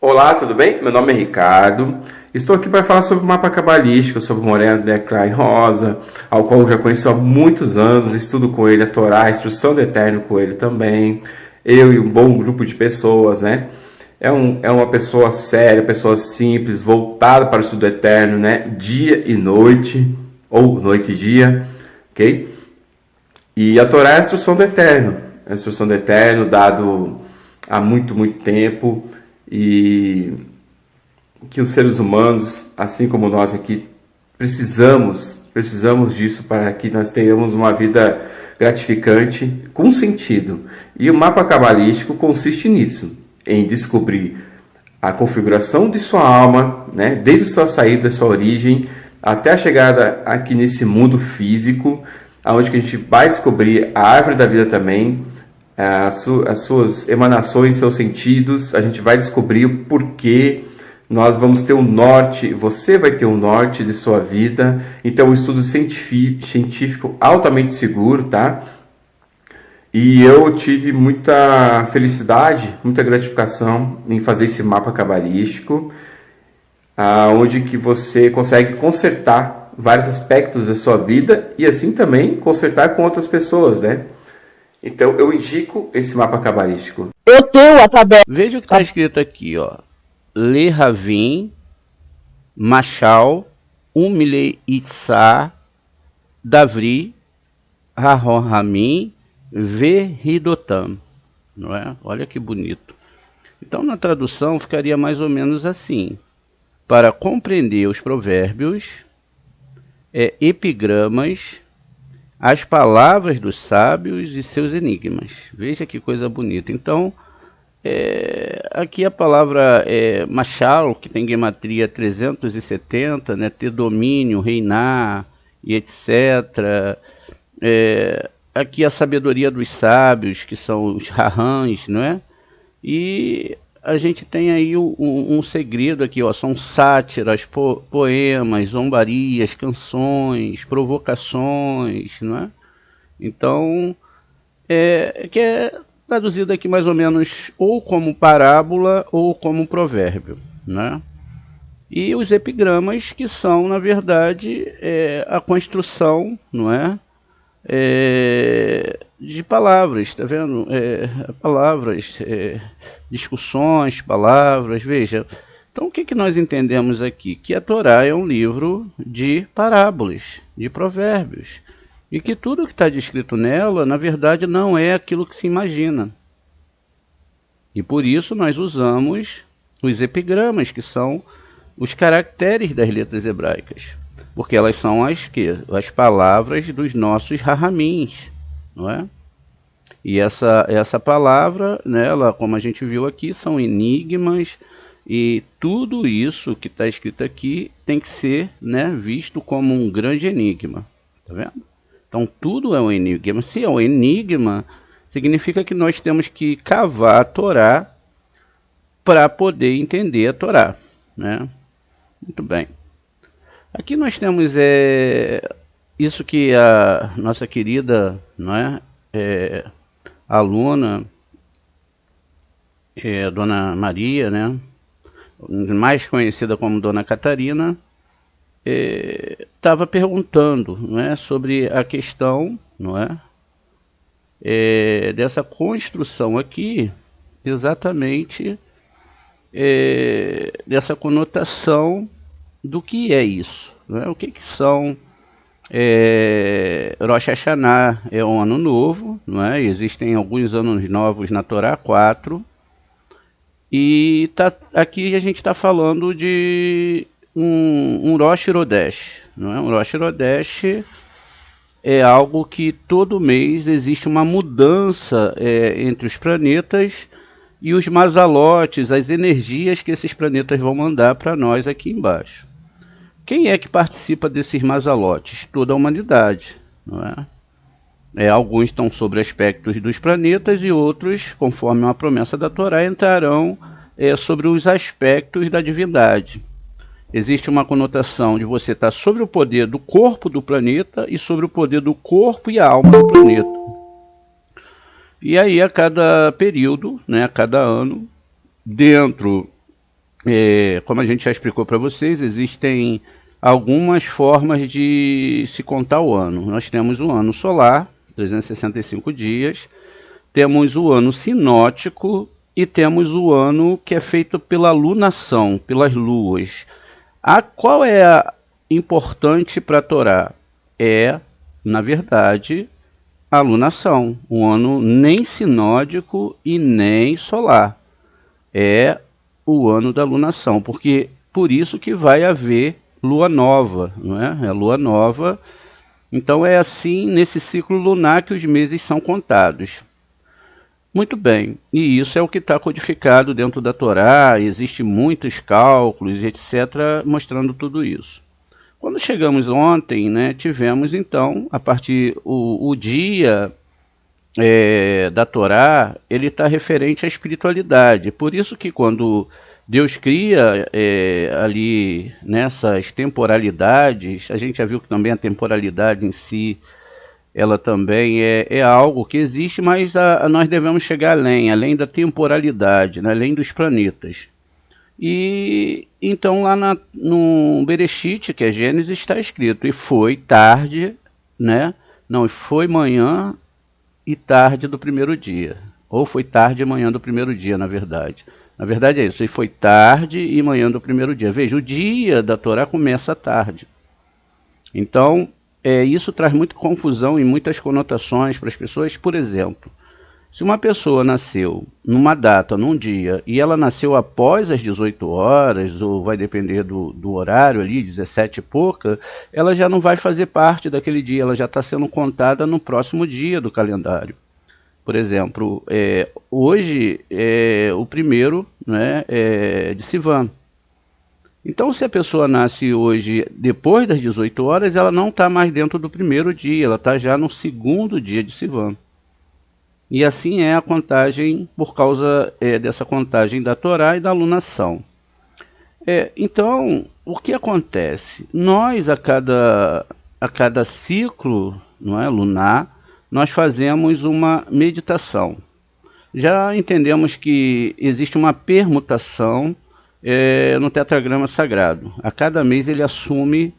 Olá, tudo bem? Meu nome é Ricardo. Estou aqui para falar sobre o mapa cabalístico, sobre o Moreno Declan Rosa, ao qual eu já conheço há muitos anos, estudo com ele a Torá, a Instrução do Eterno com ele também. Eu e um bom grupo de pessoas, né? É uma pessoa séria, pessoa simples, voltada para o estudo eterno, né? Dia e noite, ou noite e dia, ok? E a Torá é a Instrução do Eterno, a Instrução do Eterno dado há muito, muito tempo, e que os seres humanos, assim como nós aqui, precisamos disso para que nós tenhamos uma vida gratificante com sentido. E o mapa cabalístico consiste nisso, em descobrir a configuração de sua alma, né, desde sua saída, sua origem, até a chegada aqui nesse mundo físico, aonde que a gente vai descobrir a árvore da vida também, as suas emanações, seus sentidos. A gente vai descobrir o porquê. Nós vamos ter um norte, você vai ter um norte de sua vida. Então, um estudo científico altamente seguro, tá? E eu tive muita felicidade, muita gratificação em fazer esse mapa cabalístico, onde que você consegue consertar vários aspectos da sua vida e assim também consertar com outras pessoas, né? Então, eu indico esse mapa cabalístico. Eu tenho a tabela. Veja o que está escrito aqui, ó. Le Ravin, Machal, Umile Issa, Davri, Rahon Ramin, Verridotam. Não é? Olha que bonito. Então, na tradução, ficaria mais ou menos assim. Para compreender os provérbios, epigramas, as palavras dos sábios e seus enigmas. Veja que coisa bonita. Então, aqui a palavra machal, que tem gematria 370, né, ter domínio, reinar e etc. Aqui a sabedoria dos sábios, que são os rahãs, não é? E a gente tem aí um segredo aqui, ó, são sátiras, poemas, zombarias, canções, provocações, não é? Então, que é traduzido aqui mais ou menos ou como parábola ou como provérbio, né? E os epigramas, que são, na verdade, a construção, não é? De palavras, tá vendo? Palavras, discussões, palavras, veja. Então, o que nós entendemos aqui? Que a Torá é um livro de parábolas, de provérbios, e que tudo que está descrito nela, na verdade, não é aquilo que se imagina. E por isso nós usamos os epigramas, que são os caracteres das letras hebraicas, porque elas são as palavras dos nossos rahamins, não é? E essa palavra, né, ela, como a gente viu aqui, são enigmas, e tudo isso que está escrito aqui tem que ser, né, visto como um grande enigma, tá vendo? Então tudo é um enigma. Se é um enigma, significa que nós temos que cavar a Torá para poder entender a Torá, né? Muito bem. Aqui nós temos isso que a nossa querida, não é, aluna, Dona Maria, né, mais conhecida como Dona Catarina, estava perguntando, não é, sobre a questão, não é, dessa construção aqui, exatamente dessa conotação do que é isso, não é? O que são Rosh Hashanah é um ano novo, não é? Existem alguns anos novos na Torá, 4, e aqui a gente está falando de um Rosh Chodesh, não é? Um Rosh Chodesh é algo que todo mês existe uma mudança entre os planetas e os mazalotes, as energias que esses planetas vão mandar para nós aqui embaixo. Quem é que participa desses mazalotes? Toda a humanidade, não é? Alguns estão sobre aspectos dos planetas e outros, conforme uma promessa da Torá, entrarão sobre os aspectos da divindade. Existe uma conotação de você estar sobre o poder do corpo do planeta e sobre o poder do corpo e a alma do planeta. E aí, a cada período, né, a cada ano, dentro como a gente já explicou para vocês, existem algumas formas de se contar o ano. Nós temos o ano solar, 365 dias, temos o ano sinótico e temos o ano que é feito pela lunação, pelas luas. Qual é a importante para a Torá? É, na verdade, a lunação, o ano nem sinódico e nem solar. É o ano da lunação, porque por isso que vai haver lua nova, não é? É lua nova. Então é assim, nesse ciclo lunar, que os meses são contados. Muito bem, e isso é o que está codificado dentro da Torá, existem muitos cálculos, etc., mostrando tudo isso. Quando chegamos ontem, né, tivemos então, a partir o dia da Torá, ele está referente à espiritualidade. Por isso que quando Deus cria ali nessas temporalidades, a gente já viu que também a temporalidade em si, ela também é algo que existe, mas nós devemos chegar além da temporalidade, né, além dos planetas. E então lá no Bereshit, que é Gênesis, está escrito, e foi tarde, né? Não, foi manhã e tarde do primeiro dia. Ou foi tarde e manhã do primeiro dia, na verdade. Na verdade é isso, e foi tarde e manhã do primeiro dia. Veja, o dia da Torá começa tarde. Então, isso traz muita confusão e muitas conotações para as pessoas. Por exemplo, se uma pessoa nasceu numa data, num dia, e ela nasceu após as 18 horas, ou vai depender do horário ali, 17 e pouca, ela já não vai fazer parte daquele dia, ela já está sendo contada no próximo dia do calendário. Por exemplo, hoje é o primeiro, né, de Sivan. Então, se a pessoa nasce hoje depois das 18 horas, ela não está mais dentro do primeiro dia, ela está já no segundo dia de Sivan. E assim é a contagem, por causa dessa contagem da Torá e da lunação. Então, o que acontece? Nós, a cada ciclo, não é, lunar, nós fazemos uma meditação. Já entendemos que existe uma permutação no tetragrama sagrado. A cada mês ele assume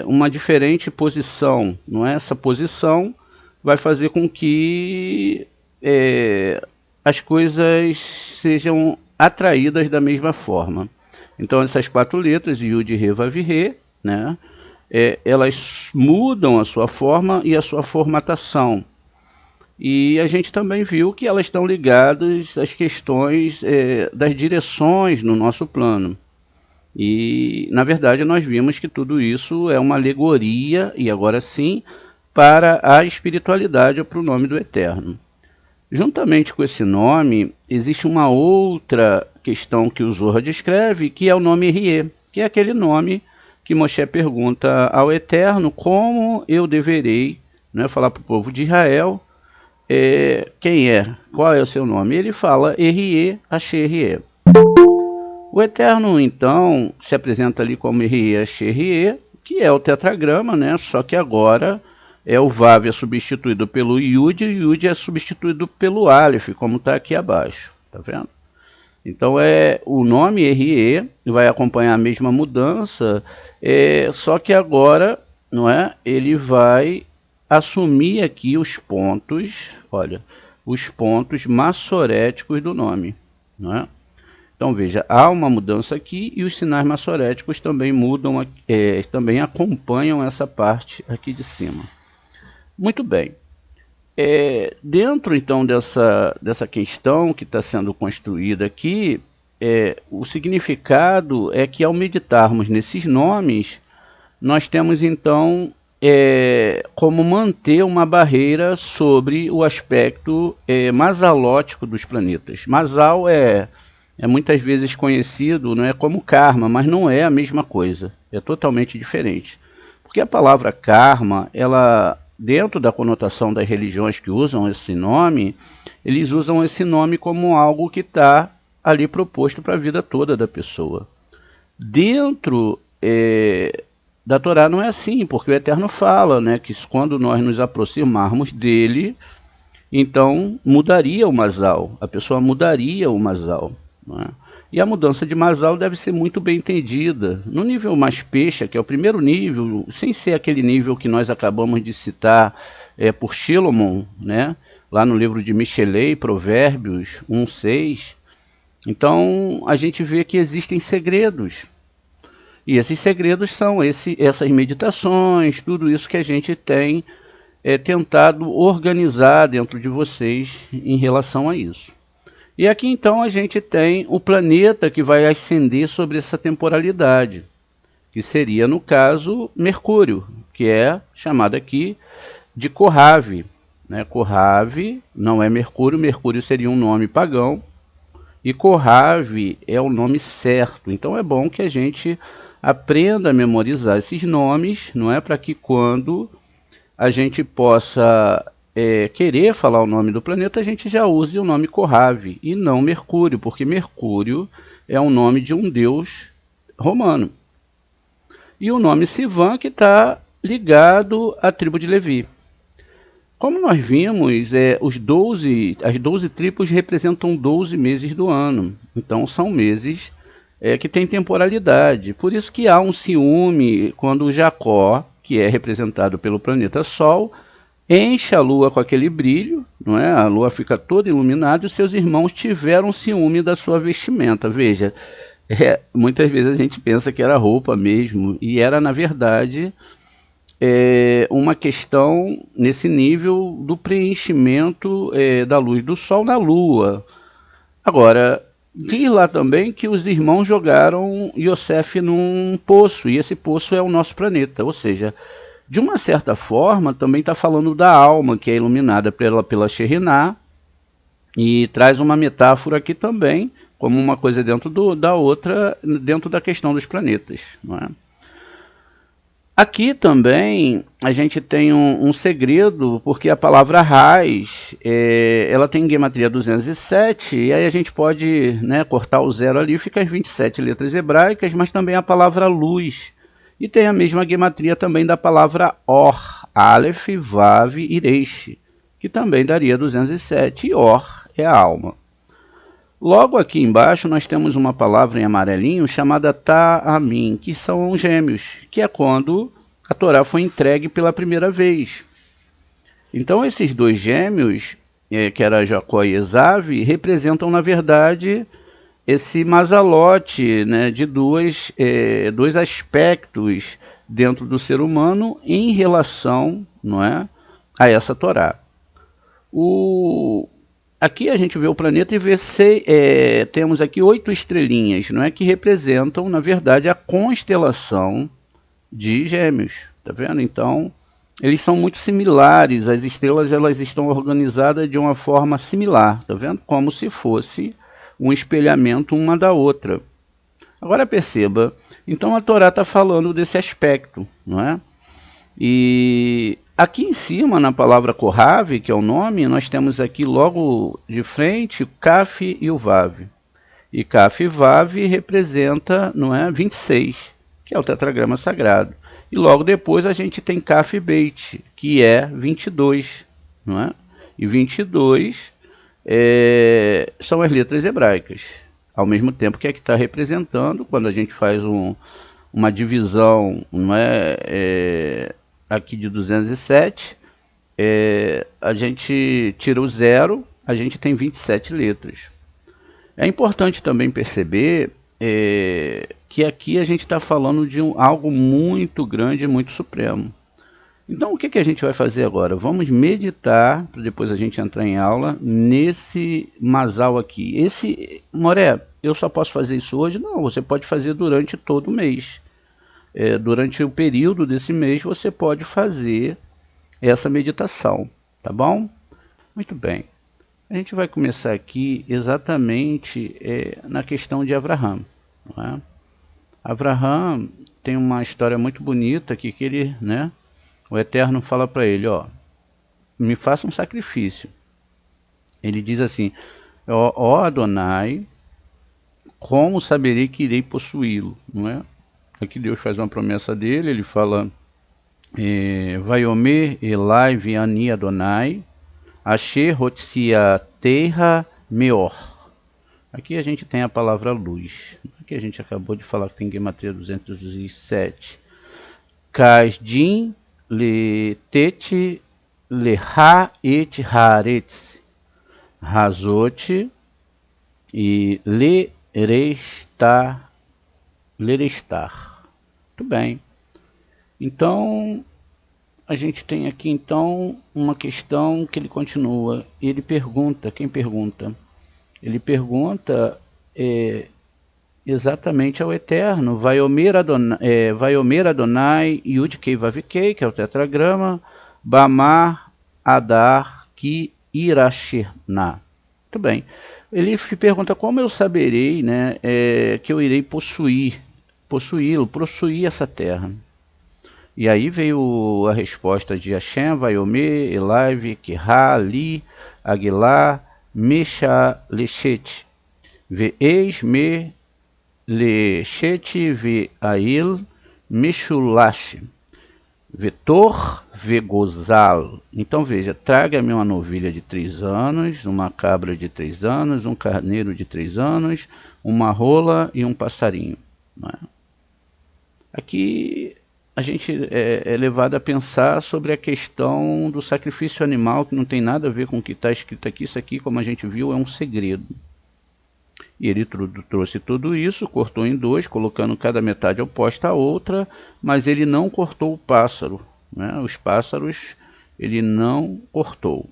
uma diferente posição, não é? Essa posição vai fazer com que as coisas sejam atraídas da mesma forma. Então essas 4 letras, Yud, Re, Vav, Re, né, elas mudam a sua forma e a sua formatação. E a gente também viu que elas estão ligadas às questões das direções no nosso plano. E, na verdade, nós vimos que tudo isso é uma alegoria, e agora sim, para a espiritualidade ou para o nome do Eterno. Juntamente com esse nome, existe uma outra questão que o Zohar descreve, que é o nome Rie, que é aquele nome que Moshe pergunta ao Eterno como eu deverei, né, falar para o povo de Israel quem é, qual é o seu nome. Ele fala Erie, Asher. O Eterno, então, se apresenta ali como Erie, Asher, que é o tetragrama, né, só que agora o Vav é substituído pelo Yud, e o Yud é substituído pelo Aleph, como está aqui abaixo, tá vendo? Então o nome Erie vai acompanhar a mesma mudança, só que agora, não é? Ele vai assumir aqui os pontos, olha, os pontos massoréticos do nome, não é? Então veja, há uma mudança aqui e os sinais massoréticos também mudam, também acompanham essa parte aqui de cima. Muito bem. Dentro então dessa questão que está sendo construída aqui, o significado é que ao meditarmos nesses nomes, nós temos então como manter uma barreira sobre o aspecto masalótico dos planetas. Masal é muitas vezes conhecido, não é, como karma, mas não é a mesma coisa, é totalmente diferente. Porque a palavra karma, ela, dentro da conotação das religiões que usam esse nome, eles usam esse nome como algo que está ali proposto para a vida toda da pessoa. Dentro da Torá não é assim, porque o Eterno fala, né, que quando nós nos aproximarmos dele, então mudaria o masal, a pessoa mudaria o masal, não é? E a mudança de Masal deve ser muito bem entendida. No nível mais peixe, que é o primeiro nível, sem ser aquele nível que nós acabamos de citar por Shilomon, né? Lá no livro de Michelet, Provérbios 1:6. Então a gente vê que existem segredos. E esses segredos são essas meditações, tudo isso que a gente tem tentado organizar dentro de vocês em relação a isso. E aqui então a gente tem o planeta que vai ascender sobre essa temporalidade, que seria no caso Mercúrio, que é chamado aqui de Corrave. Né? Corrave não é Mercúrio, Mercúrio seria um nome pagão, e Corrave é o nome certo. Então é bom que a gente aprenda a memorizar esses nomes, não é, para que quando a gente possa querer falar o nome do planeta, a gente já use o nome Corrave e não Mercúrio, porque Mercúrio é o nome de um deus romano. E o nome Sivan que está ligado à tribo de Levi. Como nós vimos, as 12 tribos representam 12 meses do ano. Então são meses que têm temporalidade. Por isso que há um ciúme quando Jacó, que é representado pelo planeta Sol, enche a lua com aquele brilho, não é? A lua fica toda iluminada e os seus irmãos tiveram ciúme da sua vestimenta. Veja, muitas vezes a gente pensa que era roupa mesmo, e era na verdade uma questão nesse nível do preenchimento da luz do Sol na lua. Agora, diz lá também que os irmãos jogaram Yosef num poço, e esse poço é o nosso planeta, ou seja, de uma certa forma, também está falando da alma, que é iluminada pela Shekhinah, e traz uma metáfora aqui também, como uma coisa dentro da outra, dentro da questão dos planetas. Não é? Aqui também a gente tem um segredo, porque a palavra raiz, ela tem gematria 207, e aí a gente pode, né, cortar o zero ali, fica as 27 letras hebraicas, mas também a palavra luz. E tem a mesma gematria também da palavra Or, Aleph, Vav e Reish, que também daria 207, e Or é a alma. Logo aqui embaixo nós temos uma palavra em amarelinho chamada Ta'amim, que são gêmeos, que é quando a Torá foi entregue pela primeira vez. Então esses dois gêmeos, que era Jacó e Esav, representam na verdade esse mazalote, né, de dois aspectos dentro do ser humano em relação, não é, a essa Torá. Aqui a gente vê o planeta e vê temos aqui 8 estrelinhas, não é, que representam, na verdade, a constelação de Gêmeos. Tá vendo? Então, eles são muito similares. As estrelas elas estão organizadas de uma forma similar, tá vendo? Como se fosse um espelhamento uma da outra. Agora perceba, então a Torá está falando desse aspecto, não é? E aqui em cima, na palavra Corrave, que é o nome, nós temos aqui logo de frente o Kaf e o Vav. E Kaf e Vav representa, não é, 26, que é o tetragrama sagrado. E logo depois a gente tem Kaf e Beit, que é 22, não é? E 22 são as letras hebraicas, ao mesmo tempo que está representando, quando a gente faz uma divisão, não aqui de 207, a gente tira o zero, a gente tem 27 letras. É importante também perceber que aqui a gente está falando de algo muito grande, muito supremo. Então o que a gente vai fazer agora? Vamos meditar, para depois a gente entrar em aula, nesse Masal aqui. Moré, eu só posso fazer isso hoje? Não, você pode fazer durante todo o mês. Durante o período desse mês você pode fazer essa meditação, tá bom? Muito bem. A gente vai começar aqui exatamente na questão de Avraham. Não é? Avraham tem uma história muito bonita aqui que ele, né? O Eterno fala para ele, ó, me faça um sacrifício. Ele diz assim, ó Adonai, como saberei que irei possuí-lo, não é? Aqui Deus faz uma promessa dele, ele fala, Vaiomer Elai Viani Adonai, Asher Hotsia Terra Meor. Aqui a gente tem a palavra luz. Aqui a gente acabou de falar que tem Gematria 207. Kasdin le tete le ha et haaretz. Razot e lerestar. Muito bem. Então, a gente tem aqui então uma questão que ele continua. Ele pergunta, quem pergunta? Ele pergunta exatamente ao Eterno. Vaiomer Adonai Yud-Kei Vav-Kei, que é o tetragrama, Bamar Adar Ki Irashena. Muito bem. Ele pergunta como eu saberei, né, que eu irei possuir essa terra. E aí veio a resposta de Hashem, Vaiomer, Elaiv, Kirá, Li, Aguilar, Mesha, Lechet, Ve'eis, Me, Lechet, Ve'ail, Meshulash, Vetor, Vegozal. Então veja, traga-me uma novilha de 3 anos, uma cabra de 3 anos, um carneiro de 3 anos, uma rola e um passarinho. Não é? Aqui a gente é levado a pensar sobre a questão do sacrifício animal, que não tem nada a ver com o que está escrito aqui. Isso aqui, como a gente viu, é um segredo. E ele trouxe tudo isso, cortou em 2, colocando cada metade oposta à outra, mas ele não cortou o pássaro, né? Os pássaros ele não cortou.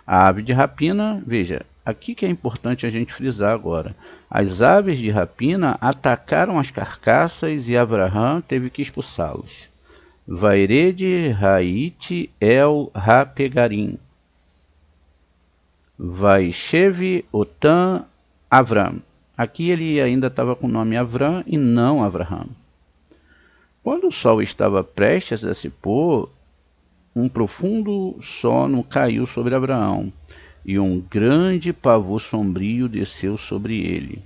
A ave de rapina, veja, aqui que é importante a gente frisar agora. As aves de rapina atacaram as carcaças e Abraham teve que expulsá-los. Vaired Haiti El Hapegarim. Vaishev Otan Avram. Aqui ele ainda estava com o nome Avram e não Abraham. Quando o sol estava prestes a se pôr, um profundo sono caiu sobre Abraão, e um grande pavor sombrio desceu sobre ele.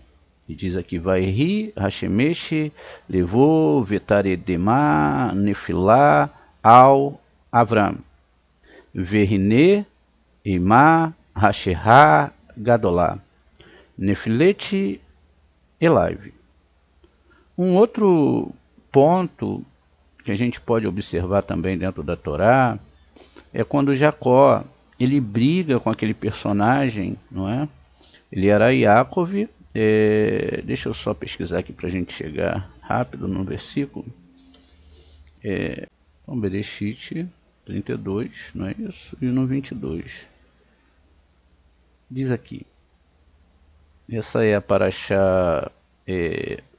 E diz aqui, Vairi, Hashemesh, levou Vetaredemá, Nefilá, ao Avram. Verine, Imá, Hasherá, Gadolá. Nefilete, Elaive. Um outro ponto que a gente pode observar também dentro da Torá é quando Jacó ele briga com aquele personagem, não é? Ele era Yaakov. Deixa eu só pesquisar aqui para a gente chegar rápido no versículo. Então, Bereshit 32, não é isso? E no 22. Diz aqui. Essa é a Parashá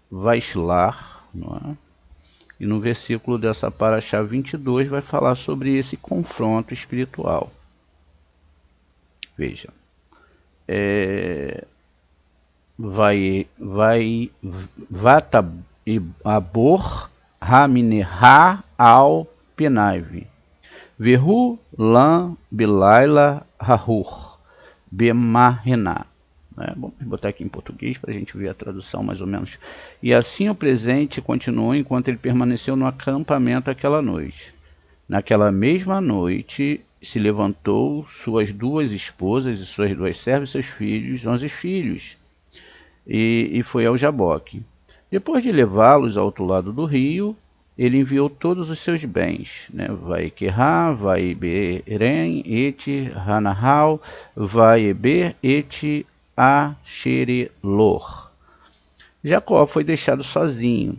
Vaishlar, não é? E no versículo dessa Parashá 22 vai falar sobre esse confronto espiritual. Veja. Vatabor Haminerha al Penaiv. Vehu Lam Bilaila Rahur Bemarená. Vamos botar aqui em português para a gente ver a tradução mais ou menos. E assim o presente continuou enquanto ele permaneceu no acampamento aquela noite. Naquela mesma noite se levantou suas 2 esposas e suas 2 servas e seus filhos, 11 filhos, e foi ao Jaboque. Depois de levá-los ao outro lado do rio, ele enviou todos os seus bens, né? Vai Querá, vai Beren, et Hanahal, vai Eber, et Asherelor. Jacó foi deixado sozinho,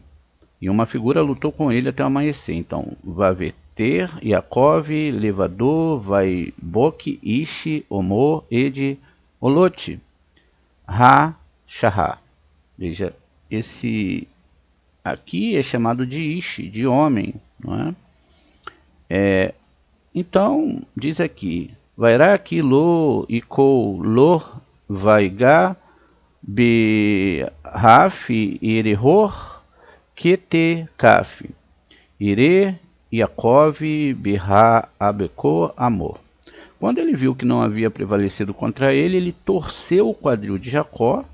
e uma figura lutou com ele até o amanhecer. Então, Vaveter, Yaakov, Levador, vai Boque, Ishi, Omor, Ed, Olote, Ha-Shahá. Veja, esse aqui é chamado de Ishi, de homem, não é? Então, diz aqui, Vairaki lo iko lo vaiga be raf irehor kete kaf ire Yaakov berra abeko amor. Quando ele viu que não havia prevalecido contra ele, ele torceu o quadril de Jacó,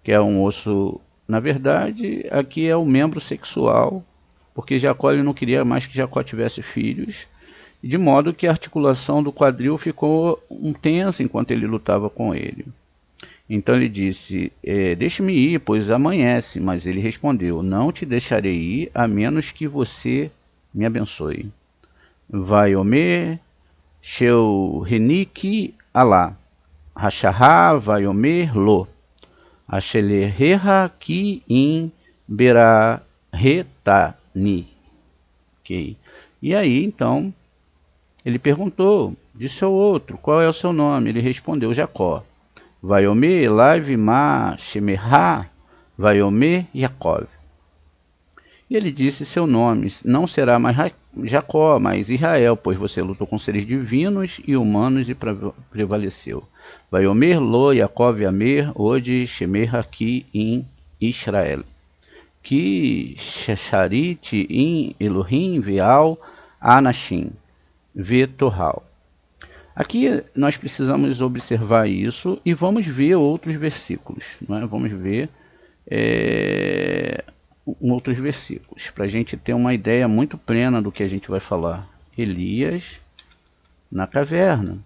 que é um osso, na verdade, aqui é o membro sexual, porque Jacó ele não queria mais que Jacó tivesse filhos, de modo que a articulação do quadril ficou tensa enquanto ele lutava com ele. Então ele disse, deixe-me ir, pois amanhece. Mas ele respondeu, não te deixarei ir, a menos que você me abençoe. Vaiomer, Sheu Reniki Alá, Hashaha Vaiomer Lo, Asheleheha Ki In Berahetani. Ok. E aí, então, ele perguntou, disse ao outro, qual é o seu nome? Ele respondeu, Jacó. Vaiomer Elaiv Ma Shemerha Vaiomer Yaakov. E ele disse, seu nome não será mais Jacó, mas Israel, pois você lutou com seres divinos e humanos e prevaleceu. Vaiomer Lo Yaakov Amer Ode Shemerha Ki In Israel. Ki Shacharit In Elohim Veal Anashim Vetorral. Aqui nós precisamos observar isso e vamos ver outros versículos. Não é? Vamos ver outros versículos, para a gente ter uma ideia muito plena do que a gente vai falar. Elias na caverna.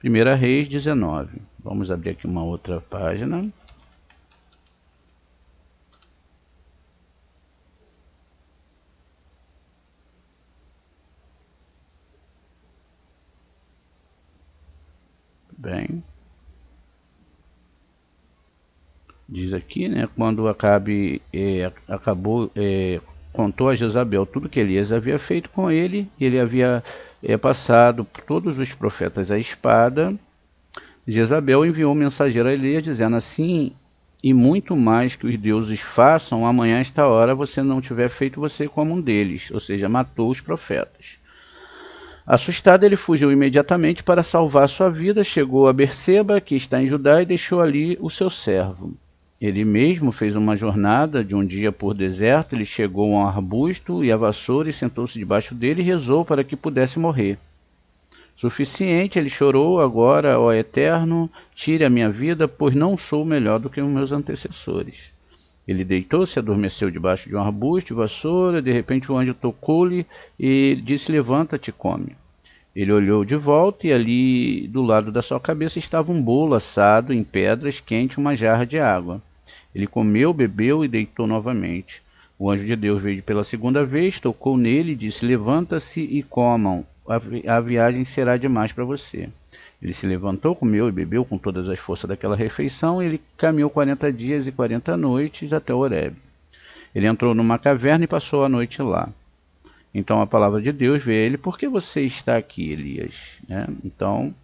1 Reis 19. Vamos abrir aqui uma outra página. Bem, diz aqui, né, quando Acabe contou a Jezabel tudo que Elias havia feito com ele, ele havia passado por todos os profetas a espada. Jezabel enviou um mensageiro a Elias dizendo assim, e muito mais que os deuses façam, amanhã esta hora você não tiver feito você como um deles, ou seja, matou os profetas. Assustado, ele fugiu imediatamente para salvar sua vida, chegou a Berseba, que está em Judá, e deixou ali o seu servo. Ele mesmo fez uma jornada de um dia por deserto, ele chegou a um arbusto e a vassoura e sentou-se debaixo dele e rezou para que pudesse morrer. Suficiente, ele chorou, agora, ó Eterno, tire a minha vida, pois não sou melhor do que os meus antecessores. Ele deitou-se, adormeceu debaixo de um arbusto e vassoura, de repente o anjo tocou-lhe e disse, levanta-te e come. Ele olhou de volta e ali do lado da sua cabeça estava um bolo assado em pedras, quente, uma jarra de água. Ele comeu, bebeu e deitou novamente. O anjo de Deus veio pela segunda vez, tocou nele e disse, levanta-se e comam, a viagem será demais para você. Ele se levantou, comeu e bebeu com todas as forças daquela refeição e ele caminhou 40 dias e 40 noites até Horebe. Ele entrou numa caverna e passou a noite lá. Então a palavra de Deus veio a ele, por que você está aqui, Elias? Então,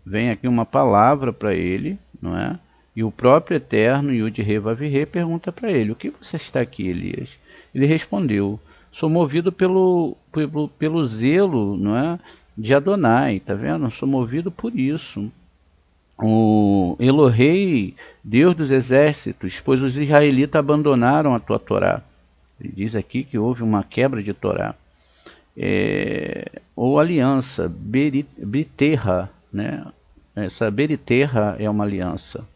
vem aqui uma palavra para ele, não é? E o próprio Eterno, Yud-Re Vav-Re, pergunta para ele, o que você está aqui, Elias? Ele respondeu, sou movido pelo zelo, não é? De Adonai, tá vendo? Sou movido por isso. O Elohei, Deus dos exércitos, pois os israelitas abandonaram a tua Torá. Ele diz aqui que houve uma quebra de Torá. Ou aliança, Beriterra, né? Essa Beriterra é uma aliança.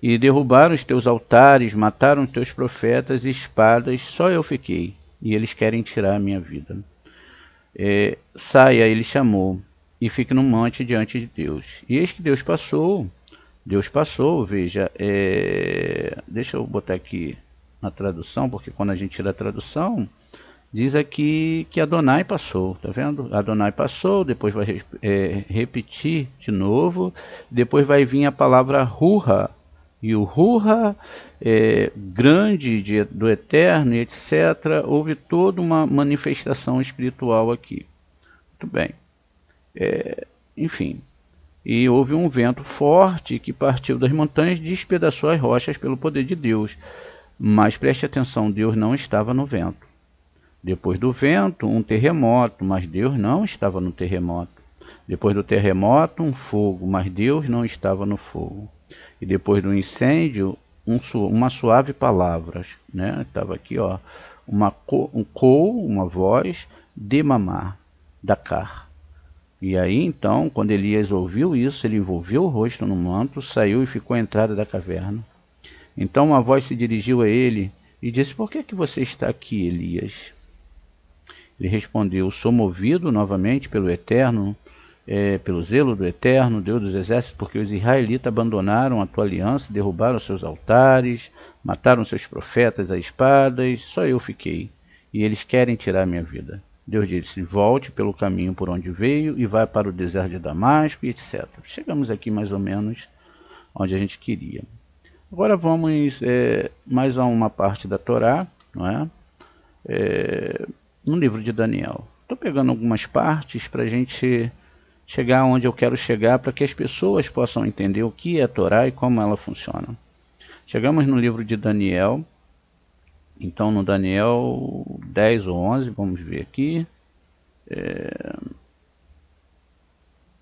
E derrubaram os teus altares, mataram os teus profetas e espadas, só eu fiquei. E eles querem tirar a minha vida. Saia, ele chamou, e fique no monte diante de Deus. E eis que Deus passou, veja, deixa eu botar aqui na tradução, porque quando a gente tira a tradução, diz aqui que Adonai passou, tá vendo? Adonai passou, depois vai repetir de novo, depois vai vir a palavra Ruha, e o Ruha grande do Eterno, etc. Houve toda uma manifestação espiritual aqui. Muito bem. Enfim. E houve um vento forte que partiu das montanhas e despedaçou as rochas pelo poder de Deus. Mas preste atenção, Deus não estava no vento. Depois do vento, um terremoto, mas Deus não estava no terremoto. Depois do terremoto, um fogo, mas Deus não estava no fogo. E depois do incêndio, uma suave palavra, né? Estava aqui, ó, uma voz de mamar, Dakar. E aí, então, quando Elias ouviu isso, ele envolveu o rosto no manto, saiu e ficou à entrada da caverna. Então uma voz se dirigiu a ele e disse, por que você está aqui, Elias? Ele respondeu, sou movido novamente pelo Eterno, pelo zelo do Eterno, Deus dos exércitos, porque os israelitas abandonaram a tua aliança, derrubaram seus altares, mataram seus profetas a espadas, só eu fiquei, e eles querem tirar minha vida. Deus disse, volte pelo caminho por onde veio e vai para o deserto de Damasco, e etc. Chegamos aqui mais ou menos onde a gente queria. Agora vamos mais a uma parte da Torá, não é? No livro de Daniel. Estou pegando algumas partes para a gente chegar onde eu quero chegar, para que as pessoas possam entender o que é a Torá e como ela funciona. Chegamos no livro de Daniel. Então, no Daniel 10 ou 11, vamos ver aqui.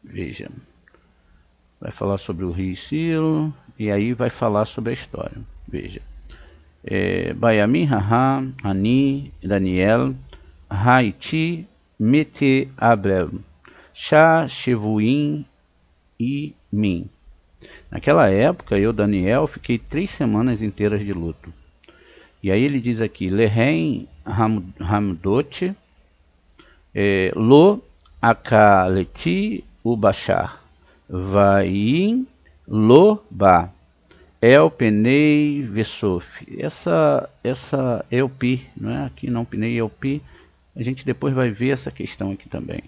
Veja. Vai falar sobre o rei Ciro, e aí vai falar sobre a história. Veja. Bayami, Haha, Ani, Daniel, Haiti, Mete, Abrel, Shá, Shevuim e Min. Naquela época, eu, Daniel, fiquei 3 semanas inteiras de luto. E aí ele diz aqui, Lehen Hamdot, Lo Akaleti Ubashar, Vaim Lo Ba, El Penei Vesof. Essa Elpi, não é? Aqui não Penei Elpi. A gente depois vai ver essa questão aqui também.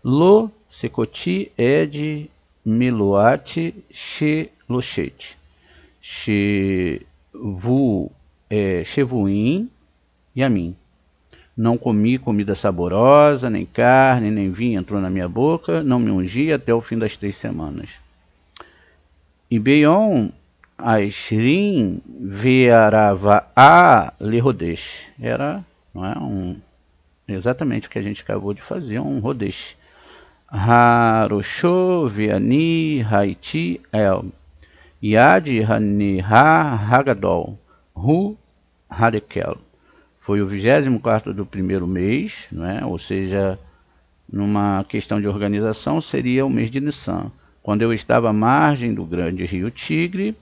Lo Sekoti Ed Meloate Sheloshete. Shevuim e a mim. Não comi comida saborosa, nem carne, nem vinho entrou na minha boca, não me ungi até o fim das 3 semanas. E Beion Aishrim Vearava a Lerodesh. Era, não é, exatamente o que a gente acabou de fazer, um Rodesh. Harosho Veani Haiti El. Yad Haniha Hagadol. Ru Hadekel. Foi o 24º do primeiro mês, não é? Ou seja, numa questão de organização, seria o mês de Nissan, quando eu estava à margem do grande rio Tigre.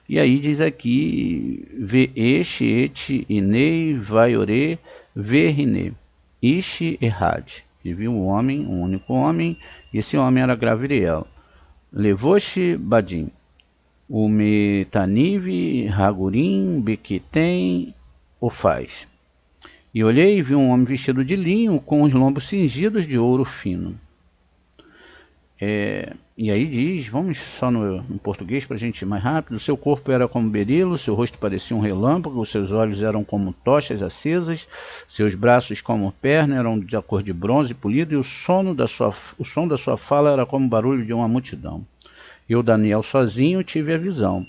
E aí diz aqui, Ve'esh et inei vaiore verine, ish errad. E viu um homem, um único homem, e esse homem era Graviriel. Levosh Badim. O Metanive, Hagurim, Bequetem, o faz. E olhei e vi um homem vestido de linho, com os lombos cingidos de ouro fino. E aí diz, vamos só no português para a gente ir mais rápido. Seu corpo era como berilo, seu rosto parecia um relâmpago, seus olhos eram como tochas acesas, seus braços como perna eram da cor de bronze polido, e o som da sua fala era como o barulho de uma multidão. Eu, Daniel, sozinho, tive a visão.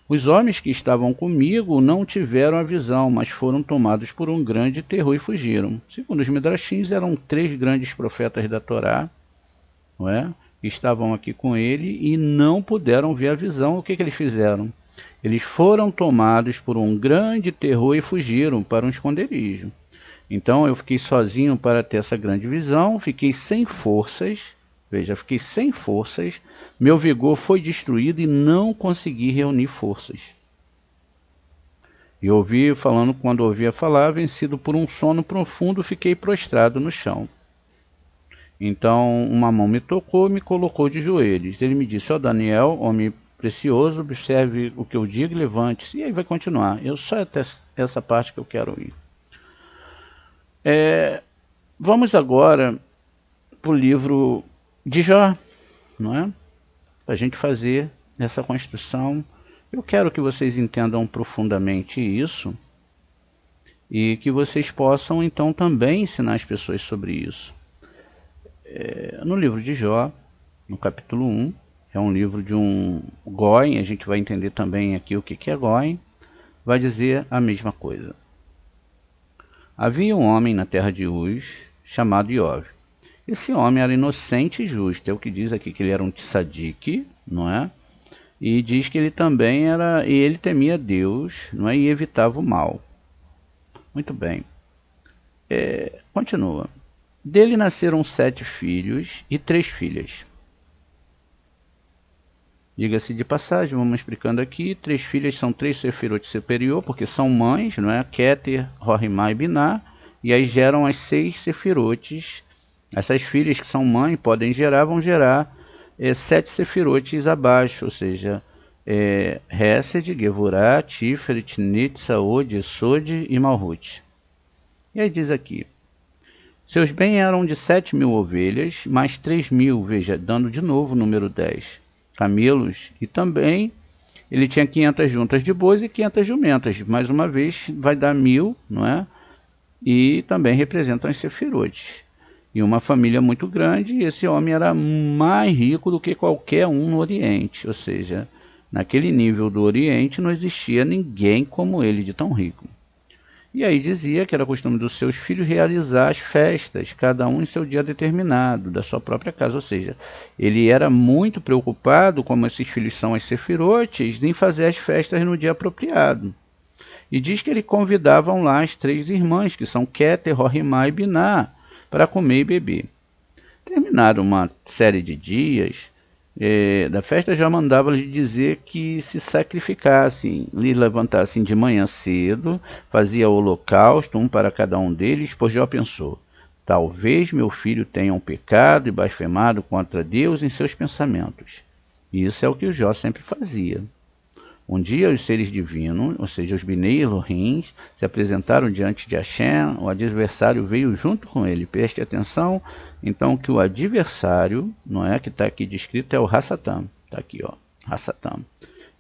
Os homens que estavam comigo não tiveram a visão, mas foram tomados por um grande terror e fugiram. Segundo os Midrashins, eram 3 grandes profetas da Torá, não é? Que estavam aqui com ele e não puderam ver a visão. O que eles fizeram? Eles foram tomados por um grande terror e fugiram para um esconderijo. Então eu fiquei sozinho para ter essa grande visão, fiquei sem forças. Veja, fiquei sem forças, meu vigor foi destruído e não consegui reunir forças. E ouvi falando, quando ouvia falar, vencido por um sono profundo, fiquei prostrado no chão. Então uma mão me tocou e me colocou de joelhos. Ele me disse, ó Daniel, homem precioso, observe o que eu digo e levante-se. E aí vai continuar. Eu só até essa parte que eu quero ir. Vamos agora para o livro de Jó, não é? Para a gente fazer essa construção. Eu quero que vocês entendam profundamente isso e que vocês possam então também ensinar as pessoas sobre isso. No livro de Jó, no capítulo 1, é um livro de um Goim, a gente vai entender também aqui o que é Goim, vai dizer a mesma coisa. Havia um homem na terra de Uz, chamado Iov. Esse homem era inocente e justo, é o que diz aqui, que ele era um tzadik, não é? E diz que ele também era, e ele temia Deus, não é? E evitava o mal. Muito bem. Continua. Dele nasceram 7 filhos e 3 filhas. Diga-se de passagem, vamos explicando aqui, 3 filhas são 3 sefirot superior, porque são mães, não é? Keter, Rorimá e Biná, e aí geram as 6 sefirotes Essas filhas que são mãe podem gerar, vão gerar 7 sefirotes abaixo, ou seja, Hesed, Gevurah, Tiferet, Nitsa, Od, Sod e Malhut. E aí diz aqui, seus bens eram de 7.000 ovelhas, mais 3.000, veja, dando de novo o número 10, camelos, e também ele tinha 500 juntas de bois e 500 jumentas, mais uma vez vai dar 1.000, não é? E também representam as sefirotes. E uma família muito grande, e esse homem era mais rico do que qualquer um no Oriente, ou seja, naquele nível do Oriente não existia ninguém como ele de tão rico. E aí dizia que era costume dos seus filhos realizar as festas, cada um em seu dia determinado, da sua própria casa. Ou seja, ele era muito preocupado, como esses filhos são as sefirotes, em fazer as festas no dia apropriado. E diz que ele convidavam lá as 3 irmãs, que são Keter, Rohimá e Biná, para comer e beber. Terminaram uma série de dias da festa, já mandava-lhes dizer que se sacrificassem, lhes levantassem de manhã cedo, fazia holocausto, um para cada um deles, pois Jó pensou, talvez meu filho tenha um pecado e blasfemado contra Deus em seus pensamentos. E isso é o que o Jó sempre fazia. Um dia os seres divinos, ou seja, os Binei Elohim, se apresentaram diante de Hashem, o adversário veio junto com ele. Preste atenção, então, que o adversário, não é, que está aqui descrito, é o Hassatam. Está aqui, ó, Hassatam.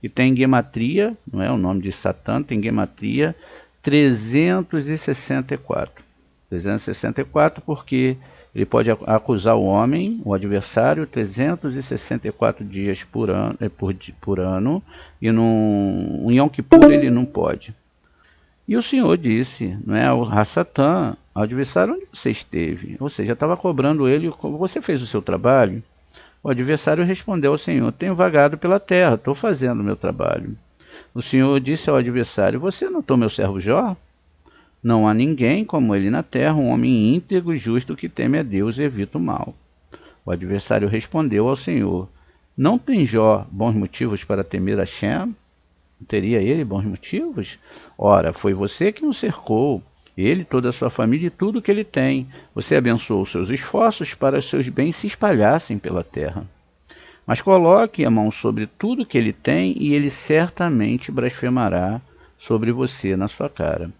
E tem gematria, não é, o nome de Satã, tem gematria 364. 364 porque ele pode acusar o homem, o adversário, 364 dias por ano, e em Yom Kippur ele não pode. E o Senhor disse, não é, ao Hassatã, ao adversário, onde você esteve? Ou seja, estava cobrando ele, você fez o seu trabalho? O adversário respondeu ao Senhor, tenho vagado pela terra, estou fazendo o meu trabalho. O Senhor disse ao adversário, você notou meu servo Jó? Não há ninguém como ele na terra, um homem íntegro e justo que teme a Deus e evita o mal. O adversário respondeu ao Senhor, não tem Jó bons motivos para temer a Hashem? Teria ele bons motivos? Ora, foi você que o cercou, ele, toda a sua família e tudo que ele tem. Você abençoou os seus esforços para os seus bens se espalhassem pela terra. Mas coloque a mão sobre tudo que ele tem e ele certamente blasfemará sobre você na sua cara.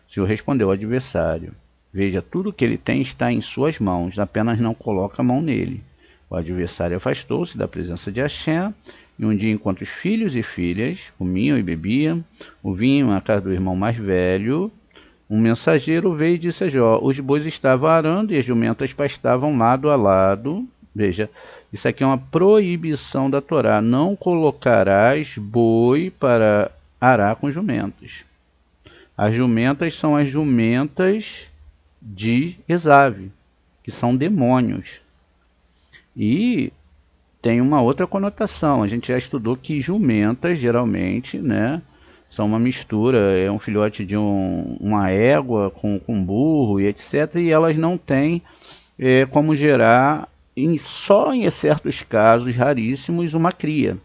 O Senhor respondeu ao adversário, veja, tudo que ele tem está em suas mãos, apenas não coloca a mão nele. O adversário afastou-se da presença de Hashem, e um dia, enquanto os filhos e filhas comiam e bebiam, o vinho na casa do irmão mais velho, um mensageiro veio e disse a Jó, os bois estavam arando e as jumentas pastavam lado a lado. Veja, isso aqui é uma proibição da Torá, não colocarás boi para arar com jumentas. As jumentas são as jumentas de Esav, que são demônios. E tem uma outra conotação. A gente já estudou que jumentas, geralmente, né, são uma mistura, é um filhote de uma égua com burro e etc. E elas não têm como gerar, só em certos casos raríssimos, uma cria.